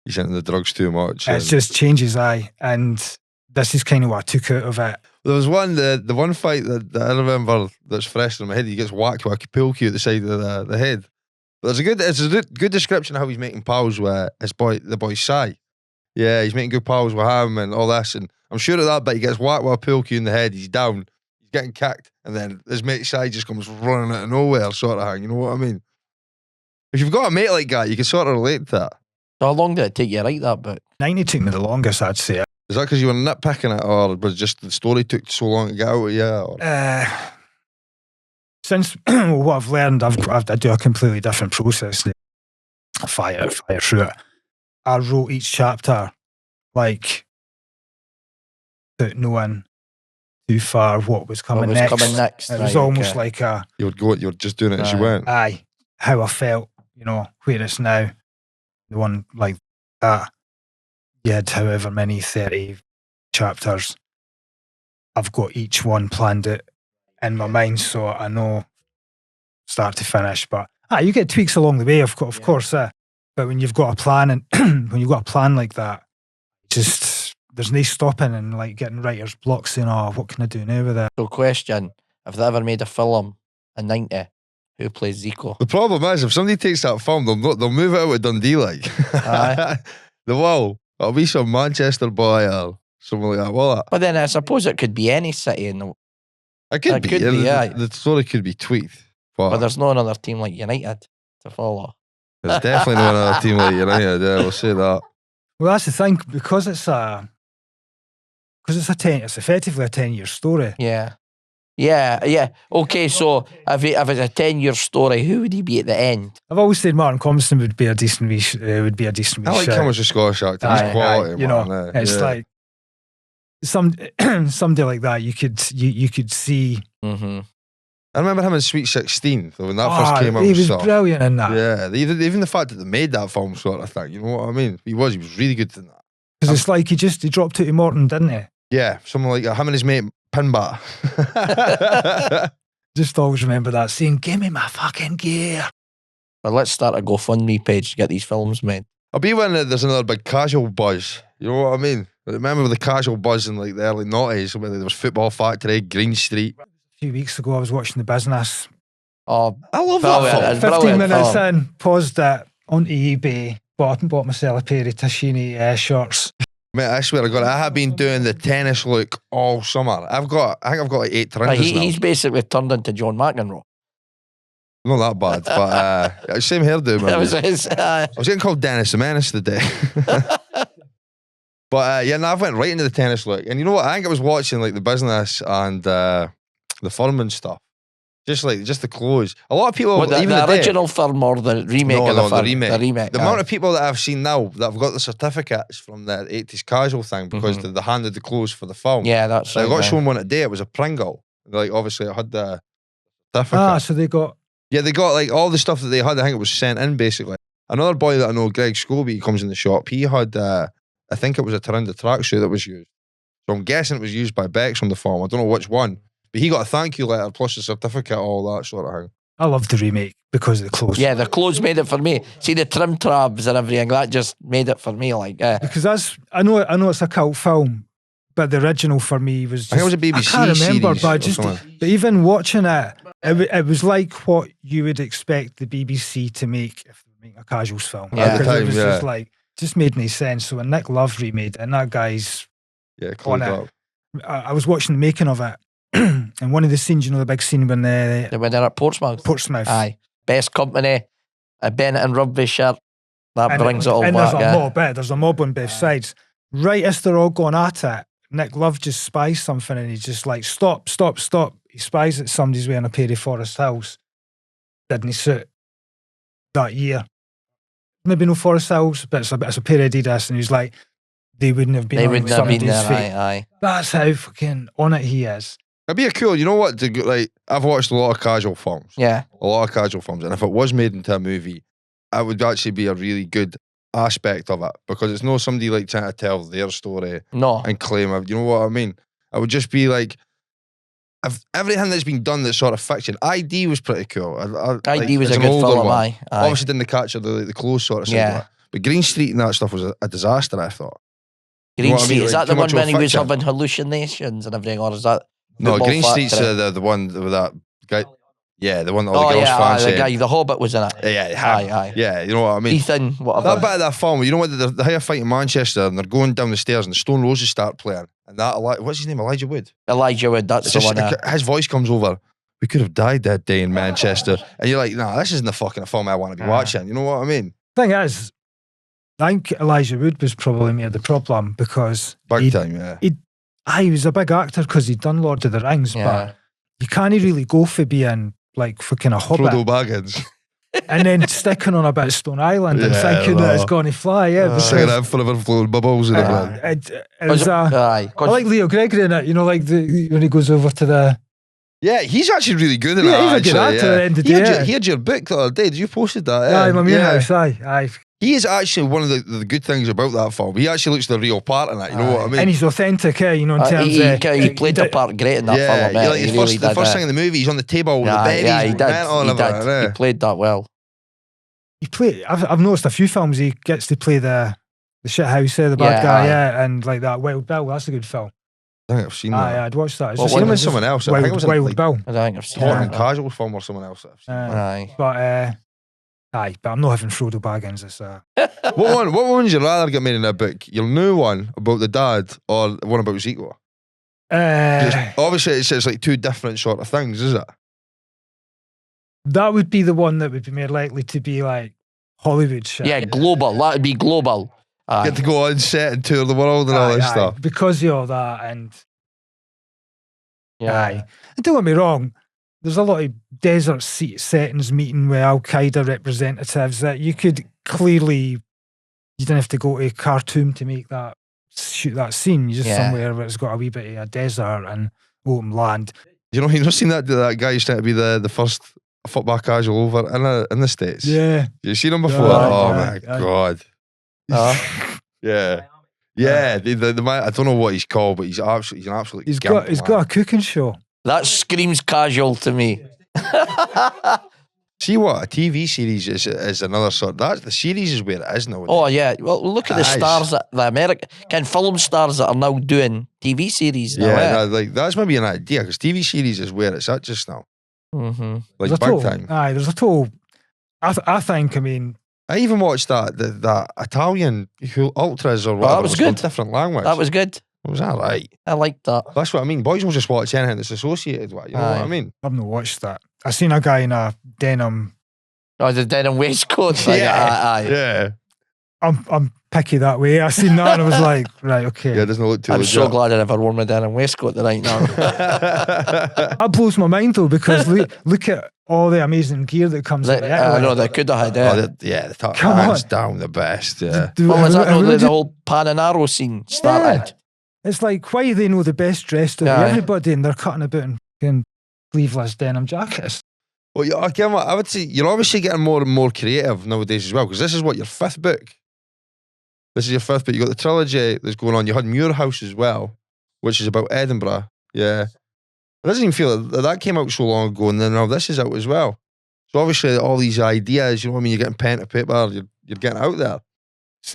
into the drugs too much. It just changes, and this is kind of what I took out of it. There was the one fight that I remember that's fresh in my head. He gets whacked with a pool cue at the side of the head. But it's a good description of how he's making pals with the boy Sai. Yeah, he's making good pals with him and all this. And I'm sure at that bit he gets whacked with a pool cue in the head. He's down. He's getting kicked. And then his mate Sai just comes running out of nowhere, sort of thing. You know what I mean? If you've got a mate like that, you can sort of relate to that. So how long did it take you to write that book? 90 took me the longest, I'd say. Is that because you were nitpicking it, or was just the story took so long to get out of you? Or? Since what I've learned, I do a completely different process. I fire through it. I wrote each chapter like knowing too far what was coming next. It was almost like a... You were just doing it as you went. Aye. How I felt, where it's now. The one like that, you had however many 30 chapters. I've got each one planned it in my mind, so I know start to finish. But you get tweaks along the way, of course. But when you've got a plan, and when you've got a plan like that, just there's no stopping and getting writer's blocks saying, "Oh, what can I do now with that?" So, question: if they ever made a film in '90, who plays Zico? The problem is, if somebody takes that film, they'll move it out with Dundee, Aye. It'll be some Manchester boy or something like that. Well, but then I suppose it could be any city in the... It could be. The story could be tweaked. But there's no another team like United to follow. There's definitely no another team like United, yeah, we'll say that. Well, that's the thing, because it's effectively a 10-year story. Yeah. Okay, so if it's a 10-year story, who would he be at the end? I've always said Martin Compston would be a decent wee I like him as a Scottish actor. He's quality, it's like somebody like that. You could see. Mm-hmm. I remember him in Sweet 16 when that first came out. He was brilliant in that. Yeah, even the fact that they made that film sort of thing. You know what I mean? He was really good in that. Because it's like he dropped out to Morton, didn't he? Yeah, something like that. Him and his mate Pinbat. Just always remember that saying, "Give me my fucking gear." Well, let's start a GoFundMe page to get these films made. I'll be when there's another big casual buzz. You know what I mean? I remember the casual buzz in like the early 90s when there was Football Factory, Green Street. A few weeks ago, I was watching The Business. Oh, I love brilliant. that It's film. 15 brilliant minutes film. in, paused it onto eBay, bought myself a pair of Tashini shorts. Mate, I swear to God, I have been doing the tennis look all summer. I think I've got like 8 trenches now. He's basically turned into John McEnroe. Not that bad, but same hairdo, man. That was his. I was getting called Dennis the Menace today. But yeah, no, I went right into the tennis look. And you know what? I think I was watching like The Business and the Furman stuff. Just the clothes. A lot of people, What, even the today, original film or the remake No, of the no, film? the remake. The remake. The amount of people that I've seen now that have got the certificates from the 80s casual thing because they handed the clothes for the film. Yeah, that's I right. got yeah. shown one today. It was a Pringle. Like, obviously, I had the certificate. Ah, so they got... Yeah, they got like all the stuff that they had. I think it was sent in basically. Another boy that I know, Greg Scobie, he comes in the shop. He had, I think it was a Tarinda tracksuit that was used. So I'm guessing it was used by Bex on the film. I don't know which one. But he got a thank you letter plus a certificate, all that sort of thing. I loved the remake because of the clothes. Yeah, the clothes made it for me. See the trim tabs and everything, that just made it for me. Like, Because I know it's a cult film, but the original for me was just... I think it was a BBC I can't remember, series but or something. but even watching it was like what you would expect the BBC to make if they were making a casuals film. Yeah. At the Because it time, was yeah. just like, just made no sense. So when Nick Love remade it, and that guy's Yeah, on closed it, up. I was watching the making of it, and one of the scenes, the big scene when when they're at Portsmouth. Portsmouth. Aye. Best company, a Bennett and Rugby shirt. That And brings it all and back. there's a mob on both sides. Right as they're all going at it, Nick Love just spies something and he's just like, stop. He spies that somebody's wearing a pair of Forest Hills. Didn't he suit that year? Maybe no Forest Hills, but it's a pair of Adidas, and he's like, they wouldn't have been They on wouldn't have been somebody's there. feet. Aye. That's how fucking on it he is. It'd be a cool, you know what? Like, I've watched a lot of casual films. Yeah. A lot of casual films. And if it was made into a movie, it would actually be a really good aspect of it because it's not somebody like trying to tell their story No. and claim it. You know what I mean? It would just be like, if everything that's been done that's sort of fiction. ID was pretty cool. ID was it's a an good older film. one. Aye. Obviously didn't capture the clothes sort of side Yeah. of it. But Green Street and that stuff was a disaster, I thought. You know Green what I Street, mean? is Like, that the too one much when he was fiction. having hallucinations and everything, or is that No, Football Green Street's Factory? the one with that guy. Yeah, the one that all Oh the girls yeah, aye, fancy. the guy, the Hobbit was in it. Yeah, Aye. yeah, you know what I mean? Ethan, whatever. That bit of that film, you know what? The higher fight in Manchester, and they're going down the stairs, and the Stone Roses start playing, and that what's his name? Elijah Wood. Elijah Wood, that's It's the just, one. his voice comes over. We could have died that day in Manchester, and you're like, nah, this isn't the fucking film I want to be watching. You know what I mean? Thing is, I think Elijah Wood was probably made the problem because Big time, yeah. he was a big actor because he'd done Lord of the Rings, Yeah. but you can't really go for being like fucking a hobbit Frodo Baggins. and then sticking on a bit of Stone Island and Yeah, thinking that it's no. going to fly. Yeah, because, Singing that forever flowing bubbles and everything. it was Aye. I like Leo Gregory in it, like when he goes over to the... Yeah, he's actually really good in Yeah, that. he's a good actually, actor at the end of the He had day. your- he had your book the other day. Did you posted that? Aye, my Mure House, aye. He is actually one of the good things about that film. He actually looks the real part in it. You know what I mean? And he's authentic, in terms of... he played the part great in that film. yeah, like He the really first did, thing in the movie, he's on the table with the Yeah, berries. yeah, he and did. mental and He everything, did. He yeah. played that well. I've noticed a few films he gets to play the shit house, the bad Yeah, guy, aye. and like that Wild Bill. That's a good film. I think I've seen Aye, that. I'd watched that. It's Well, just I've seen him one in just someone else. I Wild, think it was in Wild like Bill. I don't think I've seen Talking it. Casual film or someone else. That I've seen. Aye. But but I'm not having Frodo Baggins. It's What one would you rather get made in a book? Your new one about the dad or one about Zico? Obviously, it's like two different sort of things, is it? that would be the one that would be more likely to be like Hollywood shit. Yeah, global. That would be global. Aye. Get to go on set and tour the world and all this Aye, stuff. because of all that, and Yeah. aye. And don't get me wrong, there's a lot of desert settings meeting with Al Qaeda representatives that you could clearly, you don't have to go to Khartoum to shoot that scene. You're just somewhere where it's got a wee bit of a desert and open land. You've not seen that guy who's trying to be the first football casual over in the States? Yeah. You've seen him before? Aye, Oh aye, my aye. God. Yeah. Yeah, the man, I don't know what he's called, but he's an absolute He's gimp, got man. a cooking show. That screams casual to me. See what a TV series is another sort. That the series is where it is now. Oh yeah, well look at the stars that the American film stars that are now doing TV series now. Yeah, like that's maybe an idea because TV series is where it's at just now. Mm-hmm. Like big time. Aye, there's a total. I think. I mean, I even watched that Italian Ultras or whatever. that was good. Different language. That was good. It was alright. I liked that. That's what I mean. Boys will just watch anything that's associated with it. You know what I mean? I've not watched that. I seen a guy in a denim. Oh, the denim waistcoat. Yeah. I'm picky that way. I seen that and I was like, right, okay. Yeah, it doesn't look too I'm legit. so glad I never wore my denim waistcoat right now. That blows my mind though because look at all the amazing gear that comes with it. I know they could have had it. Hands down the best. Yeah. Well, was that not the whole Pananaro scene started? It's like, why they know the best dressed of everybody and they're cutting about in fucking sleeveless denim jackets. Well, again, I would say you're obviously getting more and more creative nowadays as well because this is what, your fifth book? This is your fifth book. You got the trilogy that's going on. You had Mure House as well, which is about Edinburgh. Yeah. It doesn't even feel that came out so long ago and then now this is out as well. So obviously all these ideas, you know what I mean, you're getting pen to paper, you're getting out there.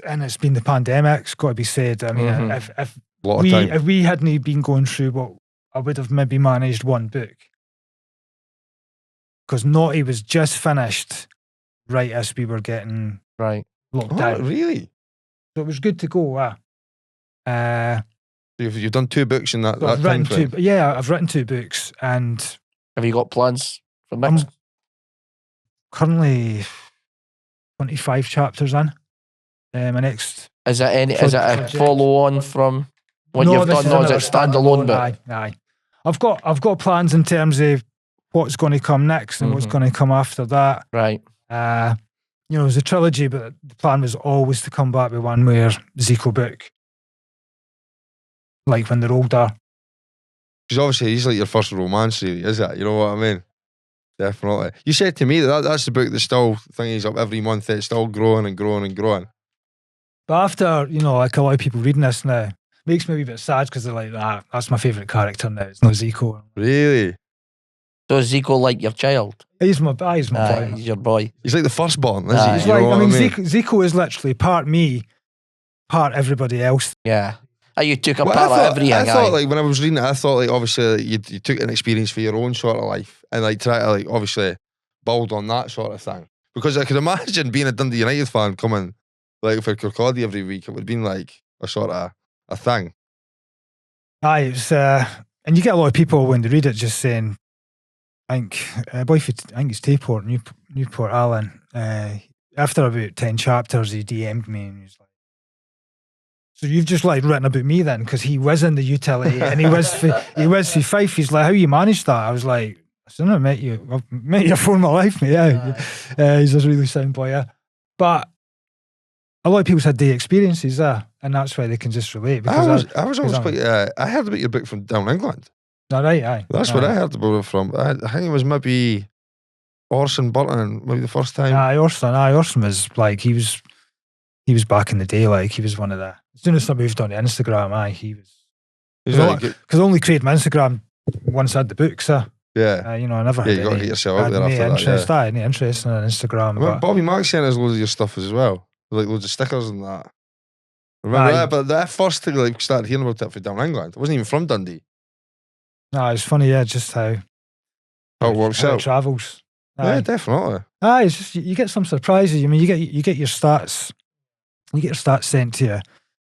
And it's been the pandemic, it's got to be said. I mean, if we hadn't been going through what I would have maybe managed one book. Because Naughty was just finished right as we were getting locked down. Really? So it was good to go. You've done 2 books in that time frame? I've written 2 books and... Have you got plans for next? I'm currently 25 chapters in. My next... Is it a follow-on from what you've done, or is it standalone? Aye. I've got plans in terms of what's going to come next and what's going to come after that. Right. It was a trilogy, but the plan was always to come back with one where Zico book, like when they're older. Because obviously he's like your first romance, really, is it? You know what I mean? Definitely. You said to me that's the book that's still thingies up every month. It's still growing and growing and growing. But after, like a lot of people reading this now, makes me a wee bit sad because they're like, that's my favourite character now. It's not Zico. Really? So is Zico like your child? He's my boy. He's your boy. He's like the firstborn, isn't he? He's like, I mean, Zico is literally part me, part everybody else. Yeah. You took a part of everything. I thought, like, when I was reading it, I thought, like, obviously, you took an experience for your own sort of life and, like, try to, like, obviously build on that sort of thing. Because I could imagine being a Dundee United fan coming, like, for Kirkcaldy every week, it would have been, like, a sort of a thing. Aye, it's, and you get a lot of people when they read it just saying, I think it's Tayport, Newport Alan. After about 10 chapters, he DM'd me and he's like, so you've just like written about me then? Because he was in the utility and he was for Fife. He's like, how you managed that? I was like, I met you for my life, mate. Yeah. He's a really sound boy, yeah. But a lot of people's had the experiences there, and that's why they can just relate. Because I was always quite. I heard about your book from down England. All right, aye. That's where I heard about it from. I think it was maybe Orson Burton, maybe the first time. Orson was like, he was back in the day, like he was one of the, as soon as I moved on to Instagram, he was really good. Because I only created my Instagram once I had the book, so yeah. I never had you got to get yourself out there after that. Any interest in Instagram. But Bobby Mark sent us loads of your stuff as well, like loads of stickers and that. Remember that? But that first thing, like, started hearing about it for down England. It wasn't even from Dundee. No, it's funny, just how it works out. It travels. Yeah, definitely. It's just you get some surprises. I mean, you get your stats. You get your stats sent to you.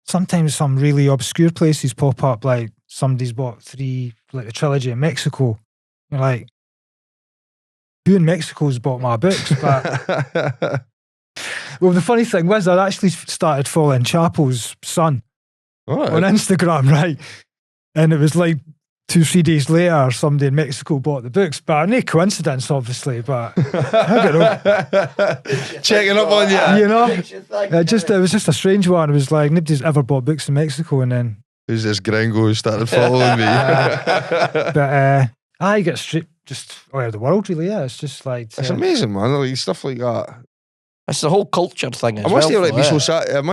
Sometimes some really obscure places pop up, like somebody's bought 3, like the trilogy in Mexico. You're like, who in Mexico's bought my books? But well, the funny thing was, I actually started following Chapo's son on Instagram, right? And it was like 2-3 days later, somebody in Mexico bought the books. But no coincidence, obviously. But I don't know. Checking up on you. You know, it was just a strange one. It was like nobody's ever bought books in Mexico, and then who's this gringo who started following me? But I get straight just all over the world, really. Yeah, it's just like it's amazing, man. Like stuff like that. It's the whole culture thing. It must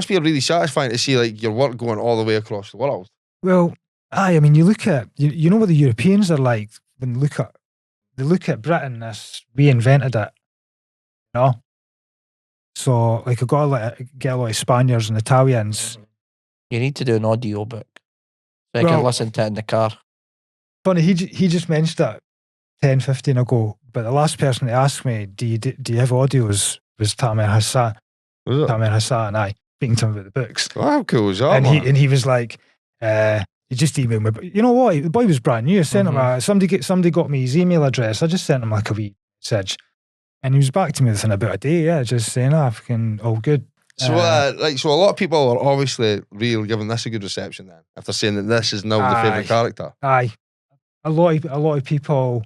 be really satisfying to see like your work going all the way across the world. Well, I mean, you look at you know what the Europeans are like. when they look at Britain as we invented it, you know. So like I got get a lot of Spaniards and Italians. You need to do an audio book so I can Well- listen to it in the car. Funny, he just mentioned it 10, 15 ago, but the last person to ask me, do you have audios, was Tamer Hassan. Was it? Tamer Hassan, aye, speaking to him about the books. Oh, how cool was that, And man? he was like, he just emailed me. But you know what? The boy was brand new. I sent him somebody got me his email address. I just sent him like a wee message, and he was back to me within about a day. Yeah, just saying, fucking all good. So, so a lot of people are obviously really giving this a good reception then, if they're saying that this is now the favourite character. Aye, a lot of people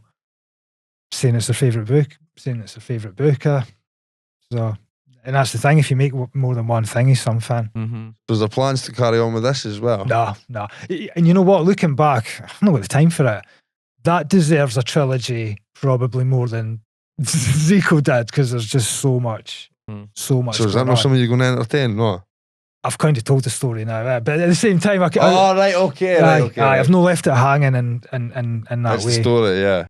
saying it's their favourite book, saying it's their favourite book. So, and that's the thing. If you make more than one thing, he's some fan. Mm-hmm. Was there plans to carry on with this as well? No. And you know what? Looking back, I've not got the time for it. That deserves a trilogy probably more than Zico did, because there's just so much. So much. So is that not something you're going to entertain? No. I've kind of told the story now, but at the same time, Okay. I've not left it hanging in that That's way. the story, yeah.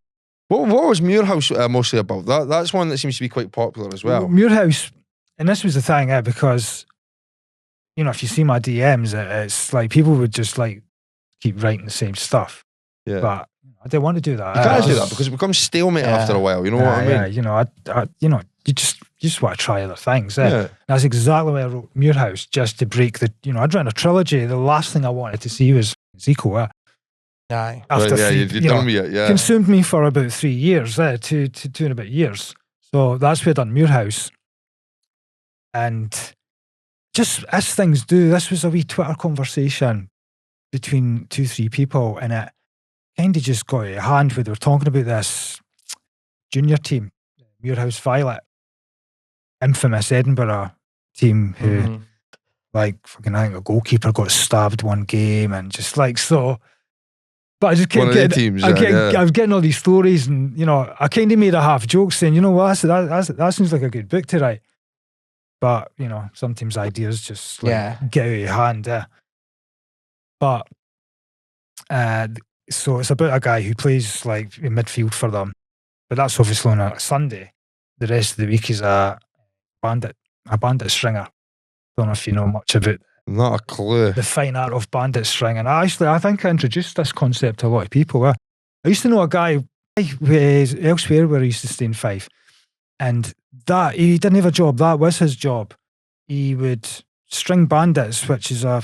What was Mure House mostly about? That's one that seems to be quite popular as well. Mure House, and this was the thing, because you know, if you see my DMs, it's like people would just like keep writing the same stuff. Yeah. But I didn't want to do that. You can't do that because it becomes stalemate after a while. You know what I mean? Yeah, you know, you just want to try other things. Yeah. That's exactly why I wrote Mure House, just to break the. You know, I'd written a trilogy. The last thing I wanted to see was Zico. Aye. After you're done with it. Yeah. Consumed me for about 3 years, two and a bit years. So that's where I done Mure House. And just as things do, this was a wee Twitter conversation between 2-3 people, and it kind of just got out of hand where they were talking about this junior team, Mure House Violet, infamous Edinburgh team who, like, fucking, I think a goalkeeper got stabbed one game, and just like so. But I just kept getting, I was getting all these stories, and you know, I kind of made a half joke saying, you know what, that seems like a good book to write. But you know, sometimes ideas just like get out of hand. But so it's about a guy who plays like in midfield for them, but that's obviously on a Sunday. The rest of the week is a bandit stringer. Don't know if you know much about. Not a clue. The fine art of bandit stringing. I think I introduced this concept to a lot of people. I used to know a guy elsewhere where he used to stay in Fife, and that he didn't have a job. That was his job. He would string bandits, which is a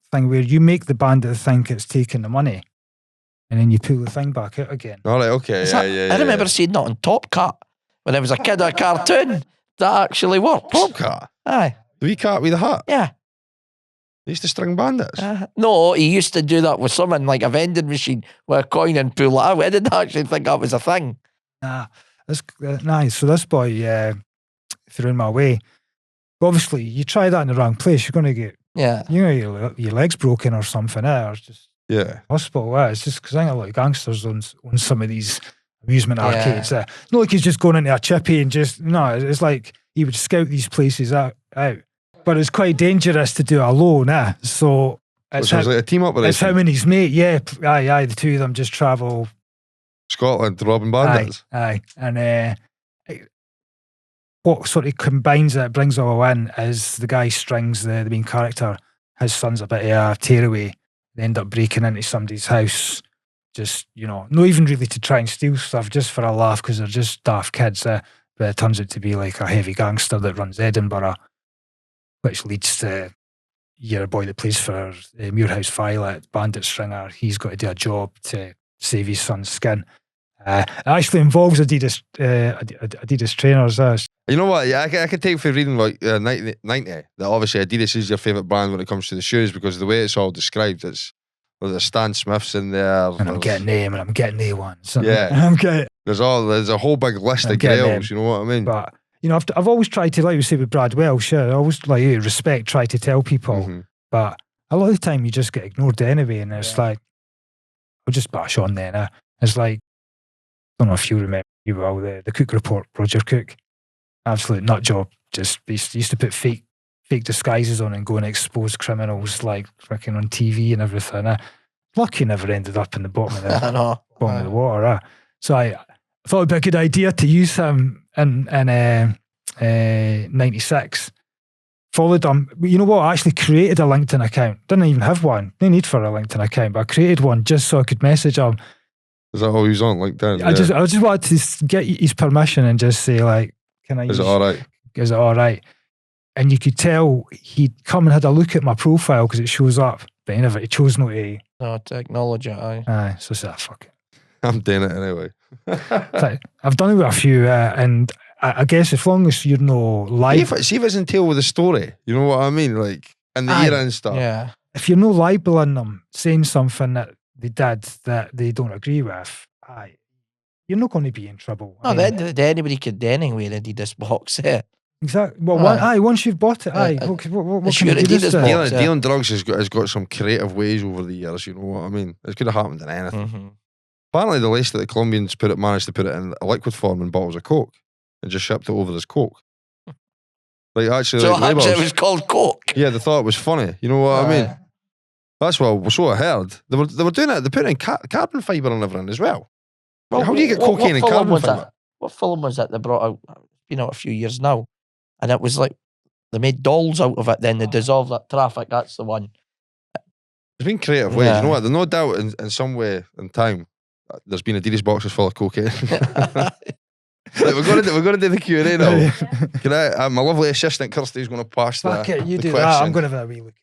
thing where you make the bandit think it's taking the money, and then you pull the thing back out again. All right, okay, I remember seeing that on Top Cat when I was a kid at a cartoon. That actually works. Top Cat? Aye. The wee cat with the hat? Yeah. He used to string bandits? No, he used to do that with someone like a vending machine with a coin and pull it out. I didn't actually think that was a thing. Nah, that's nice. So this boy threw in my way. But obviously, you try that in the wrong place, you're going to get your legs broken or something, or just hospital. It's just because I think a lot of gangsters own some of these amusement arcades. Not like he's just going into a chippy and just it's like he would scout these places out. But it's quite dangerous to do it alone. So it's like a team up with it's him and his mate. Yeah, aye. The two of them just travel Scotland robbing bandits. Aye. And what sort of combines it, brings it all in, is the guy strings the main character. His son's a bit of a tearaway. They end up breaking into somebody's house, just, not even really to try and steal stuff, just for a laugh, because they're just daft kids. But it turns out to be like a heavy gangster that runs Edinburgh, which leads to your boy that plays for Mure House Violet, bandit stringer. He's got to do a job to save his son's skin. It actually involves Adidas trainers. You know what? Yeah, I can take for reading like 90 that obviously Adidas is your favourite brand when it comes to the shoes, because the way it's all described, there's Stan Smiths in there, and I'm getting them, and I'm getting they ones. Yeah, there's a whole big list of grails. You know what I mean? But I've always tried to, like we say with Brad Welsh, I always respect, try to tell people, but a lot of the time you just get ignored anyway, and it's like, I'll just bash on then. It's like, I don't know if you remember the Cook Report, Roger Cook, absolute nut job. Just used to put fake disguises on and go and expose criminals like freaking on TV and everything. lucky never ended up in the bottom of the I know. bottom of the water. So I thought it'd be a good idea to use him in 96. Followed him. You know what? I actually created a LinkedIn account. Didn't even have one. No need for a LinkedIn account, but I created one just so I could message him. Is that all he was on LinkedIn? I just wanted to get his permission and just say, like, can I Is it all right? Is it all right? And you could tell he'd come and had a look at my profile because it shows up, but he chose not to. No, to acknowledge it, aye. Aye, so I said, fuck it. I'm doing it anyway. Like, I've done it with a few, and I guess as long as you're no live, See if it's entailed with a story. You know what I mean? Like, in the era and stuff. Yeah. if you're no libeling them, saying something that they did that they don't agree with, you're not going to be in trouble. No, at the end of the day, anybody could do anyway, the Adidas box, yeah. Exactly. Well, once you've bought it, what can you do? Dealing drugs has got some creative ways over the years. You know what I mean? It could have happened in anything. Mm-hmm. Apparently, the list that the Colombians managed to put it in a liquid form in bottles of Coke and just shipped it over as Coke. Like actually, So like, actually, it was called Coke. Yeah, they thought it was funny. You know what I mean? That's what so I heard. They were doing it. They put in carbon fibre and everything as well. How do you get cocaine and carbon fibre? What film was that they brought out? It's been out a few years now, and it was like they made dolls out of it. Then they dissolved that traffic. That's the one. There's been creative ways. You know what? There's no doubt in some way in time there's been Adidas boxes full of cocaine. Like, we're going to do the Q&A now. Can my lovely assistant Kirsty's going to pass Fuck it, you the do question. that. I'm going to have a wee look.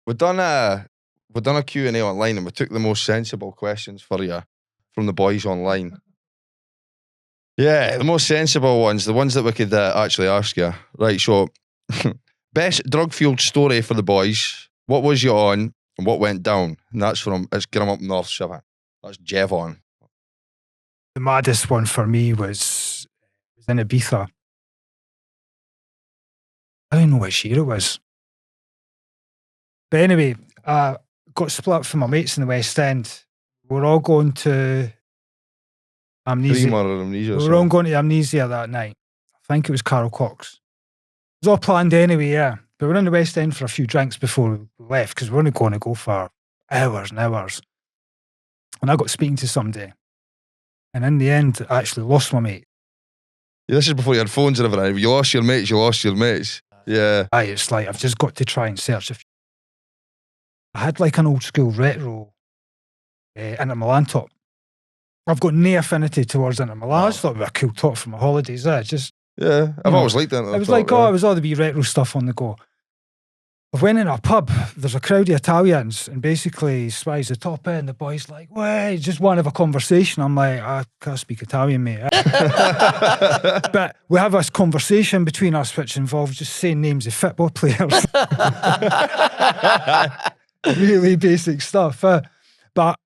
We've done a Q&A online and we took the most sensible questions for you from the boys online. Yeah, the most sensible ones, the ones that we could actually ask you. Right, so best drug-fueled story for the boys. What was you on and what went down? And that's from, it's Grim up North 7. That's Jevon. The maddest one for me was in Ibiza. I don't know which year it was. But anyway, got split up from my mates in the West End. We're all going to Amnesia. We're all going to Amnesia that night. I think it was Carol Cox. It was all planned anyway, yeah. But we're in the West End for a few drinks before we left because we're only going to go for hours and hours. And I got speaking to somebody. And in the end, I actually lost my mate. Yeah, this is before you had phones and everything. You lost your mates. Yeah. Aye, it's like I've just got to try and search. I had like an old school retro Inter Milan top. I've got no affinity towards Inter Milan. I just thought it would be a cool top for my holidays. Yeah, I've always liked it. It was like, it was all the wee retro stuff on the go. I went in a pub, there's a crowd of Italians, and basically spies the top end. The boy's like, wait, just want to have a conversation. I'm like, I can't speak Italian, mate. But we have this conversation between us, which involves just saying names of football players. Really basic stuff. But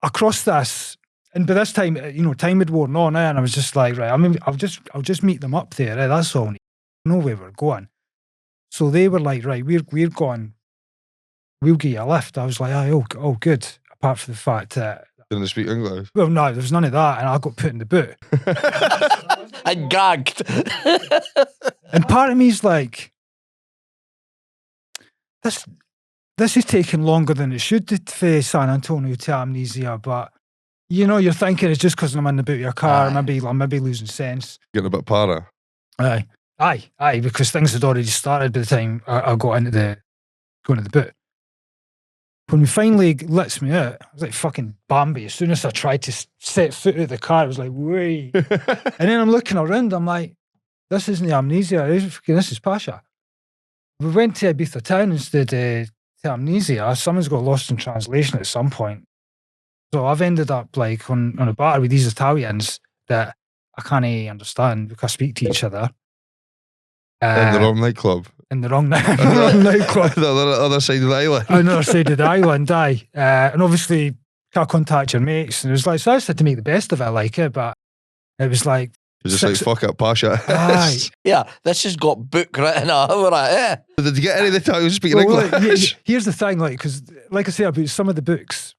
across this, and by this time, time had worn on, and I was just like, right, I'll just meet them up there. That's all. Know where we're going. So they were like, right, we're going, we'll get you a lift. I was like, oh, good. Apart from the fact that... Didn't they speak English? Well, no, there was none of that, and I got put in the boot. And gagged. And part of me's like, this is taking longer than it should for San Antonio to Amnesia, but, you're thinking it's just because I'm in the boot of your car, maybe losing sense. Getting a bit para. Aye, because things had already started by the time I got into going to the boot. When we finally lets me out, I was like fucking Bambi. As soon as I tried to set foot out of the car, I was like, wait. And then I'm looking around, I'm like, this isn't the Amnesia, this is Pasha. We went to Ibiza town instead to Amnesia. Someone's got lost in translation at some point. So I've ended up like on a bar with these Italians that I can't understand because I speak to each other. In the wrong nightclub. In the wrong nightclub. The other side of the island. On the other side of the island, aye. And obviously, can't contact your mates. And it was like, so I just had to make the best of it, like it, but it was like... It was just like, fuck it, Pasha. Aye. Yeah, this has got book written all over it, yeah. Did you get any of the Italians speaking English? Like, here's the thing, like, because, like I say about some of the books,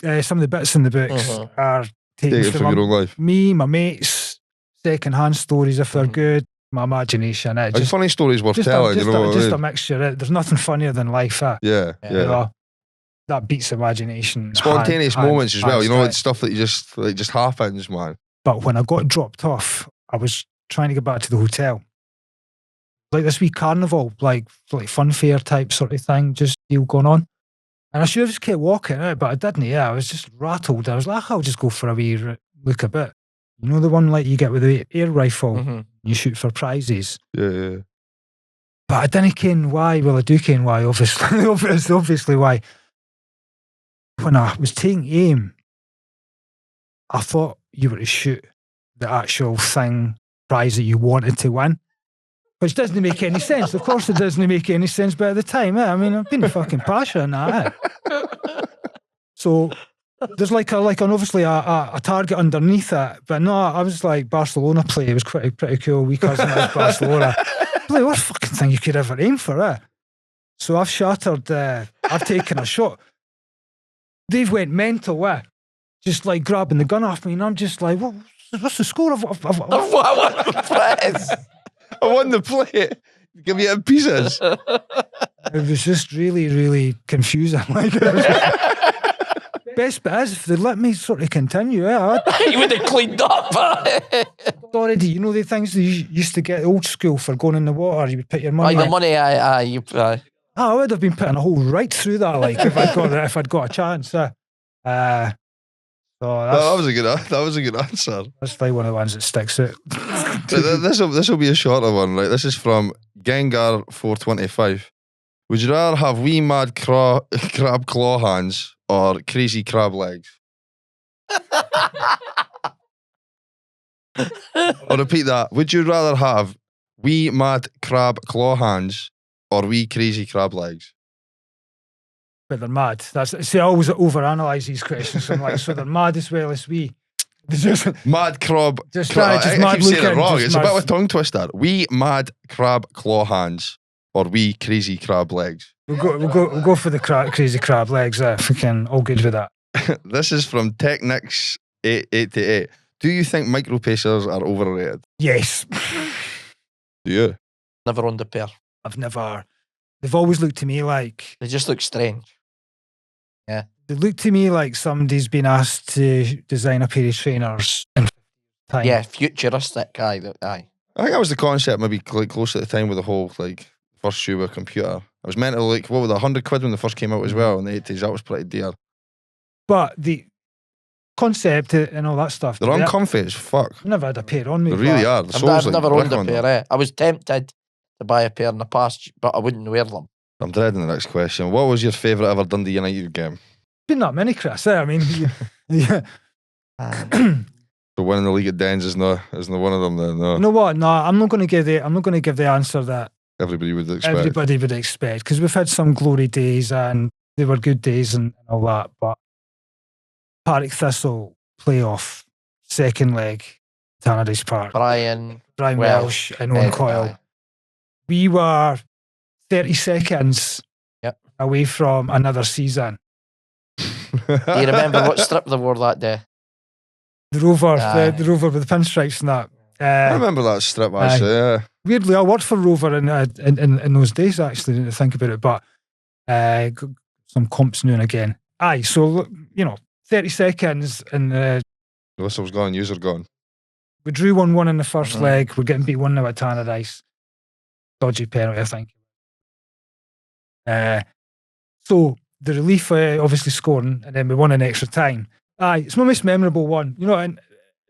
some of the bits in the books are taken from your own life. Me, my mates, second-hand stories if they're good. My imagination. Just funny stories worth telling. Just a mixture. There's nothing funnier than life. Yeah. that beats imagination. Spontaneous moments as well. hands You know, down. it's stuff that just happens, man. But when I got dropped off, I was trying to get back to the hotel. Like this wee carnival, like fun fair type sort of thing, just deal going on. And I should have just kept walking, but I didn't. Yeah, I was just rattled. I was like, I'll just go for a wee look a bit. You know the one like you get with the air rifle, Mm-hmm. you shoot for prizes. Yeah. But I didn't ken why. Well, I do ken why, obviously. Obviously why. When I was taking aim, I thought you were to shoot the actual prize that you wanted to win. Which doesn't make any sense. Of course it doesn't make any sense, but at the time, I mean, I've been fucking passionate at it. So there's like obviously a target underneath it, but no, I was like Barcelona play. It was pretty cool. We cousin was Barcelona. Like, what fucking thing you could ever aim for it? So I've shattered. I've taken a shot. They've went mental. Just like grabbing the gun off me, and I'm just like, what's the score of? I won the plate. Give me it in pieces. It was just really, really confusing. Like, best bit is if they let me sort of continue. You would have cleaned up. Already, you know the things that you used to get old school for going in the water. You would put your money. The in. money, I would have been putting a hole right through that, like if I'd got a chance. So That was a good answer. that's like one of the ones that sticks out. This will be a shorter one, right? This is from Gengar 425. Would you rather have wee mad crab claw hands or crazy crab legs? I'll repeat that. Would you rather have wee mad crab claw hands or wee crazy crab legs? But they're mad. I always overanalyze these questions. I'm like, so they're mad as well as we. Mad crab. Just try, just I mad keep saying it looking. wrong. just It's a mad- bit of a tongue twister. Wee mad crab claw hands or wee crazy crab legs. We'll go for the crazy crab legs. Freaking all good with that. This is from Technics 888. Do you think micro pacers are overrated? Yes. Do you? Never owned a pair. I've never. They've always looked to me like. They just look strange. They look to me like somebody's been asked to design a pair of trainers in time. Yeah, futuristic. Aye. I think that was the concept, maybe like close at the time with the whole like first shoe with a computer. I was meant to like, what was it, £100 when they first came out as well in the 80s. That was pretty dear. But the concept and all that stuff. They're uncomfy as fuck. I've never had a pair on me. They really are. The soles I've like never owned brick a on pair. them. I was tempted to buy a pair in the past, but I wouldn't wear them. I'm dreading the next question. What was your favourite ever Dundee United game? Been that many, Chris. I mean, yeah. So winning the league at Dens isn't one of them then, no. You know what? No, I'm not going to give the answer that Everybody would expect. everybody would expect, because we've had some glory days and they were good days and all that. But Partick Thistle playoff second leg, Tannadice Park, Brian Welsh and Owen Coyle. We were 30 seconds away from another season. Do you remember what strip they wore that day? The Rover, the Rover with the pinstripes and that. I remember that strip actually, yeah. Weirdly, I worked for Rover in those days, actually, didn't think about it, but some comps now and again. Aye, so, 30 seconds and The whistle's gone, user gone. we drew 1-1 in the first leg. We're getting beat 1-0 at Tannadice. Dodgy penalty, I think. So the relief, obviously scoring, and then we won in extra time. Aye, it's my most memorable one. And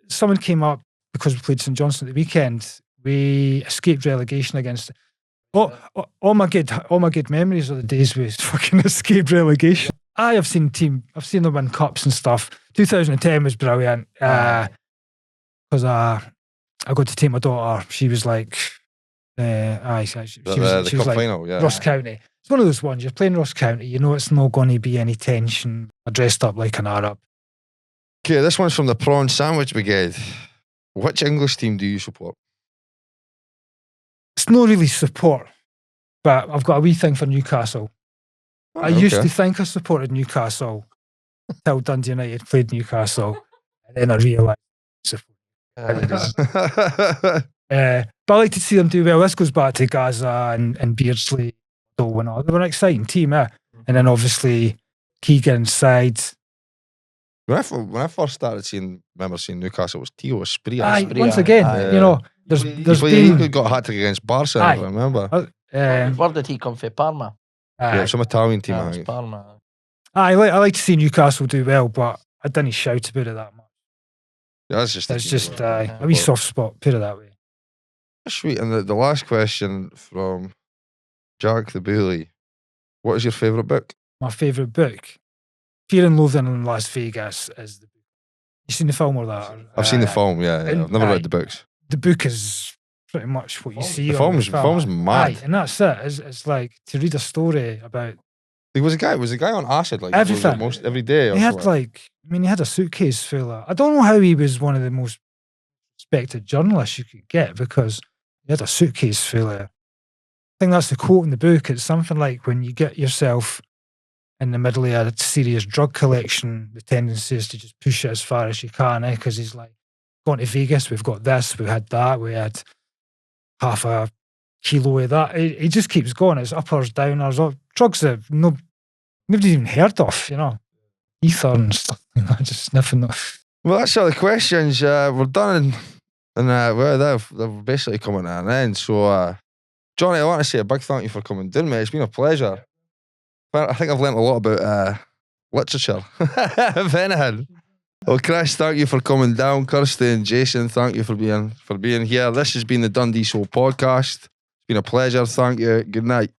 someone came up because we played St Johnstone at the weekend. We escaped relegation against. All my good memories of the days with fucking escaped relegation. I've seen them win cups and stuff. 2010 was brilliant because I got to take my daughter. She was like, she was cup like final, yeah. Ross County. It's one of those ones. You're playing Ross County. It's not going to be any tension. I dressed up like an Arab. Okay, this one's from the Prawn Sandwich Brigade. Which English team do you support? It's not really support, but I've got a wee thing for Newcastle. I used to think I supported Newcastle till Dundee United played Newcastle, and then I realised but I like to see them do well. This goes back to Gaza and Beardsley. They were an exciting team, And then obviously Keegan's side. When I first started remember seeing Newcastle, it was Tio Espria. Aye, Espria, once again, aye. you know, there's He been got a hat trick against Barca, Aye. if I remember. Where did he come from? Parma. Yeah, some Italian team, Yeah, I it was think. Parma. I like to see Newcastle do well, but I didn't shout about it that much. Yeah, that's just It's a just Yeah. a wee soft spot, put it that way. sweet. And the last question from Jack the Bully. What is your favourite book? My favourite book, Fear and Loathing in Las Vegas, is the book. You seen the film or that? I've seen the Aye. film, yeah. And- I've never aye. read the books. The book is pretty much what you see. The on film's film. mad. Aye, and that's it. It's like to read a story about. There was a guy on acid like Everything. most every day. Or He had something. he had a suitcase full of. I don't know how he was one of the most respected journalists you could get because he had a suitcase full of. I think that's the quote in the book. It's something like when you get yourself in the middle of a serious drug collection, the tendency is to just push it as far as you can, because he's like, going to Vegas, we've got this, we had that, we had half a kilo of that. He just keeps going. It's uppers, downers, drugs that nobody's even heard of, you know. Ether and stuff. Just nothing. Well, that's all the questions. We're done, and well, they're basically coming to an end. So, Johnny, I want to say a big thank you for coming down, mate. It's been a pleasure. I think I've learnt a lot about literature, if anything. Well, Chris, thank you for coming down. Kirsty and Jason, thank you for being here. This has been the Dundee Sole Podcast. It's been a pleasure. Thank you. Good night.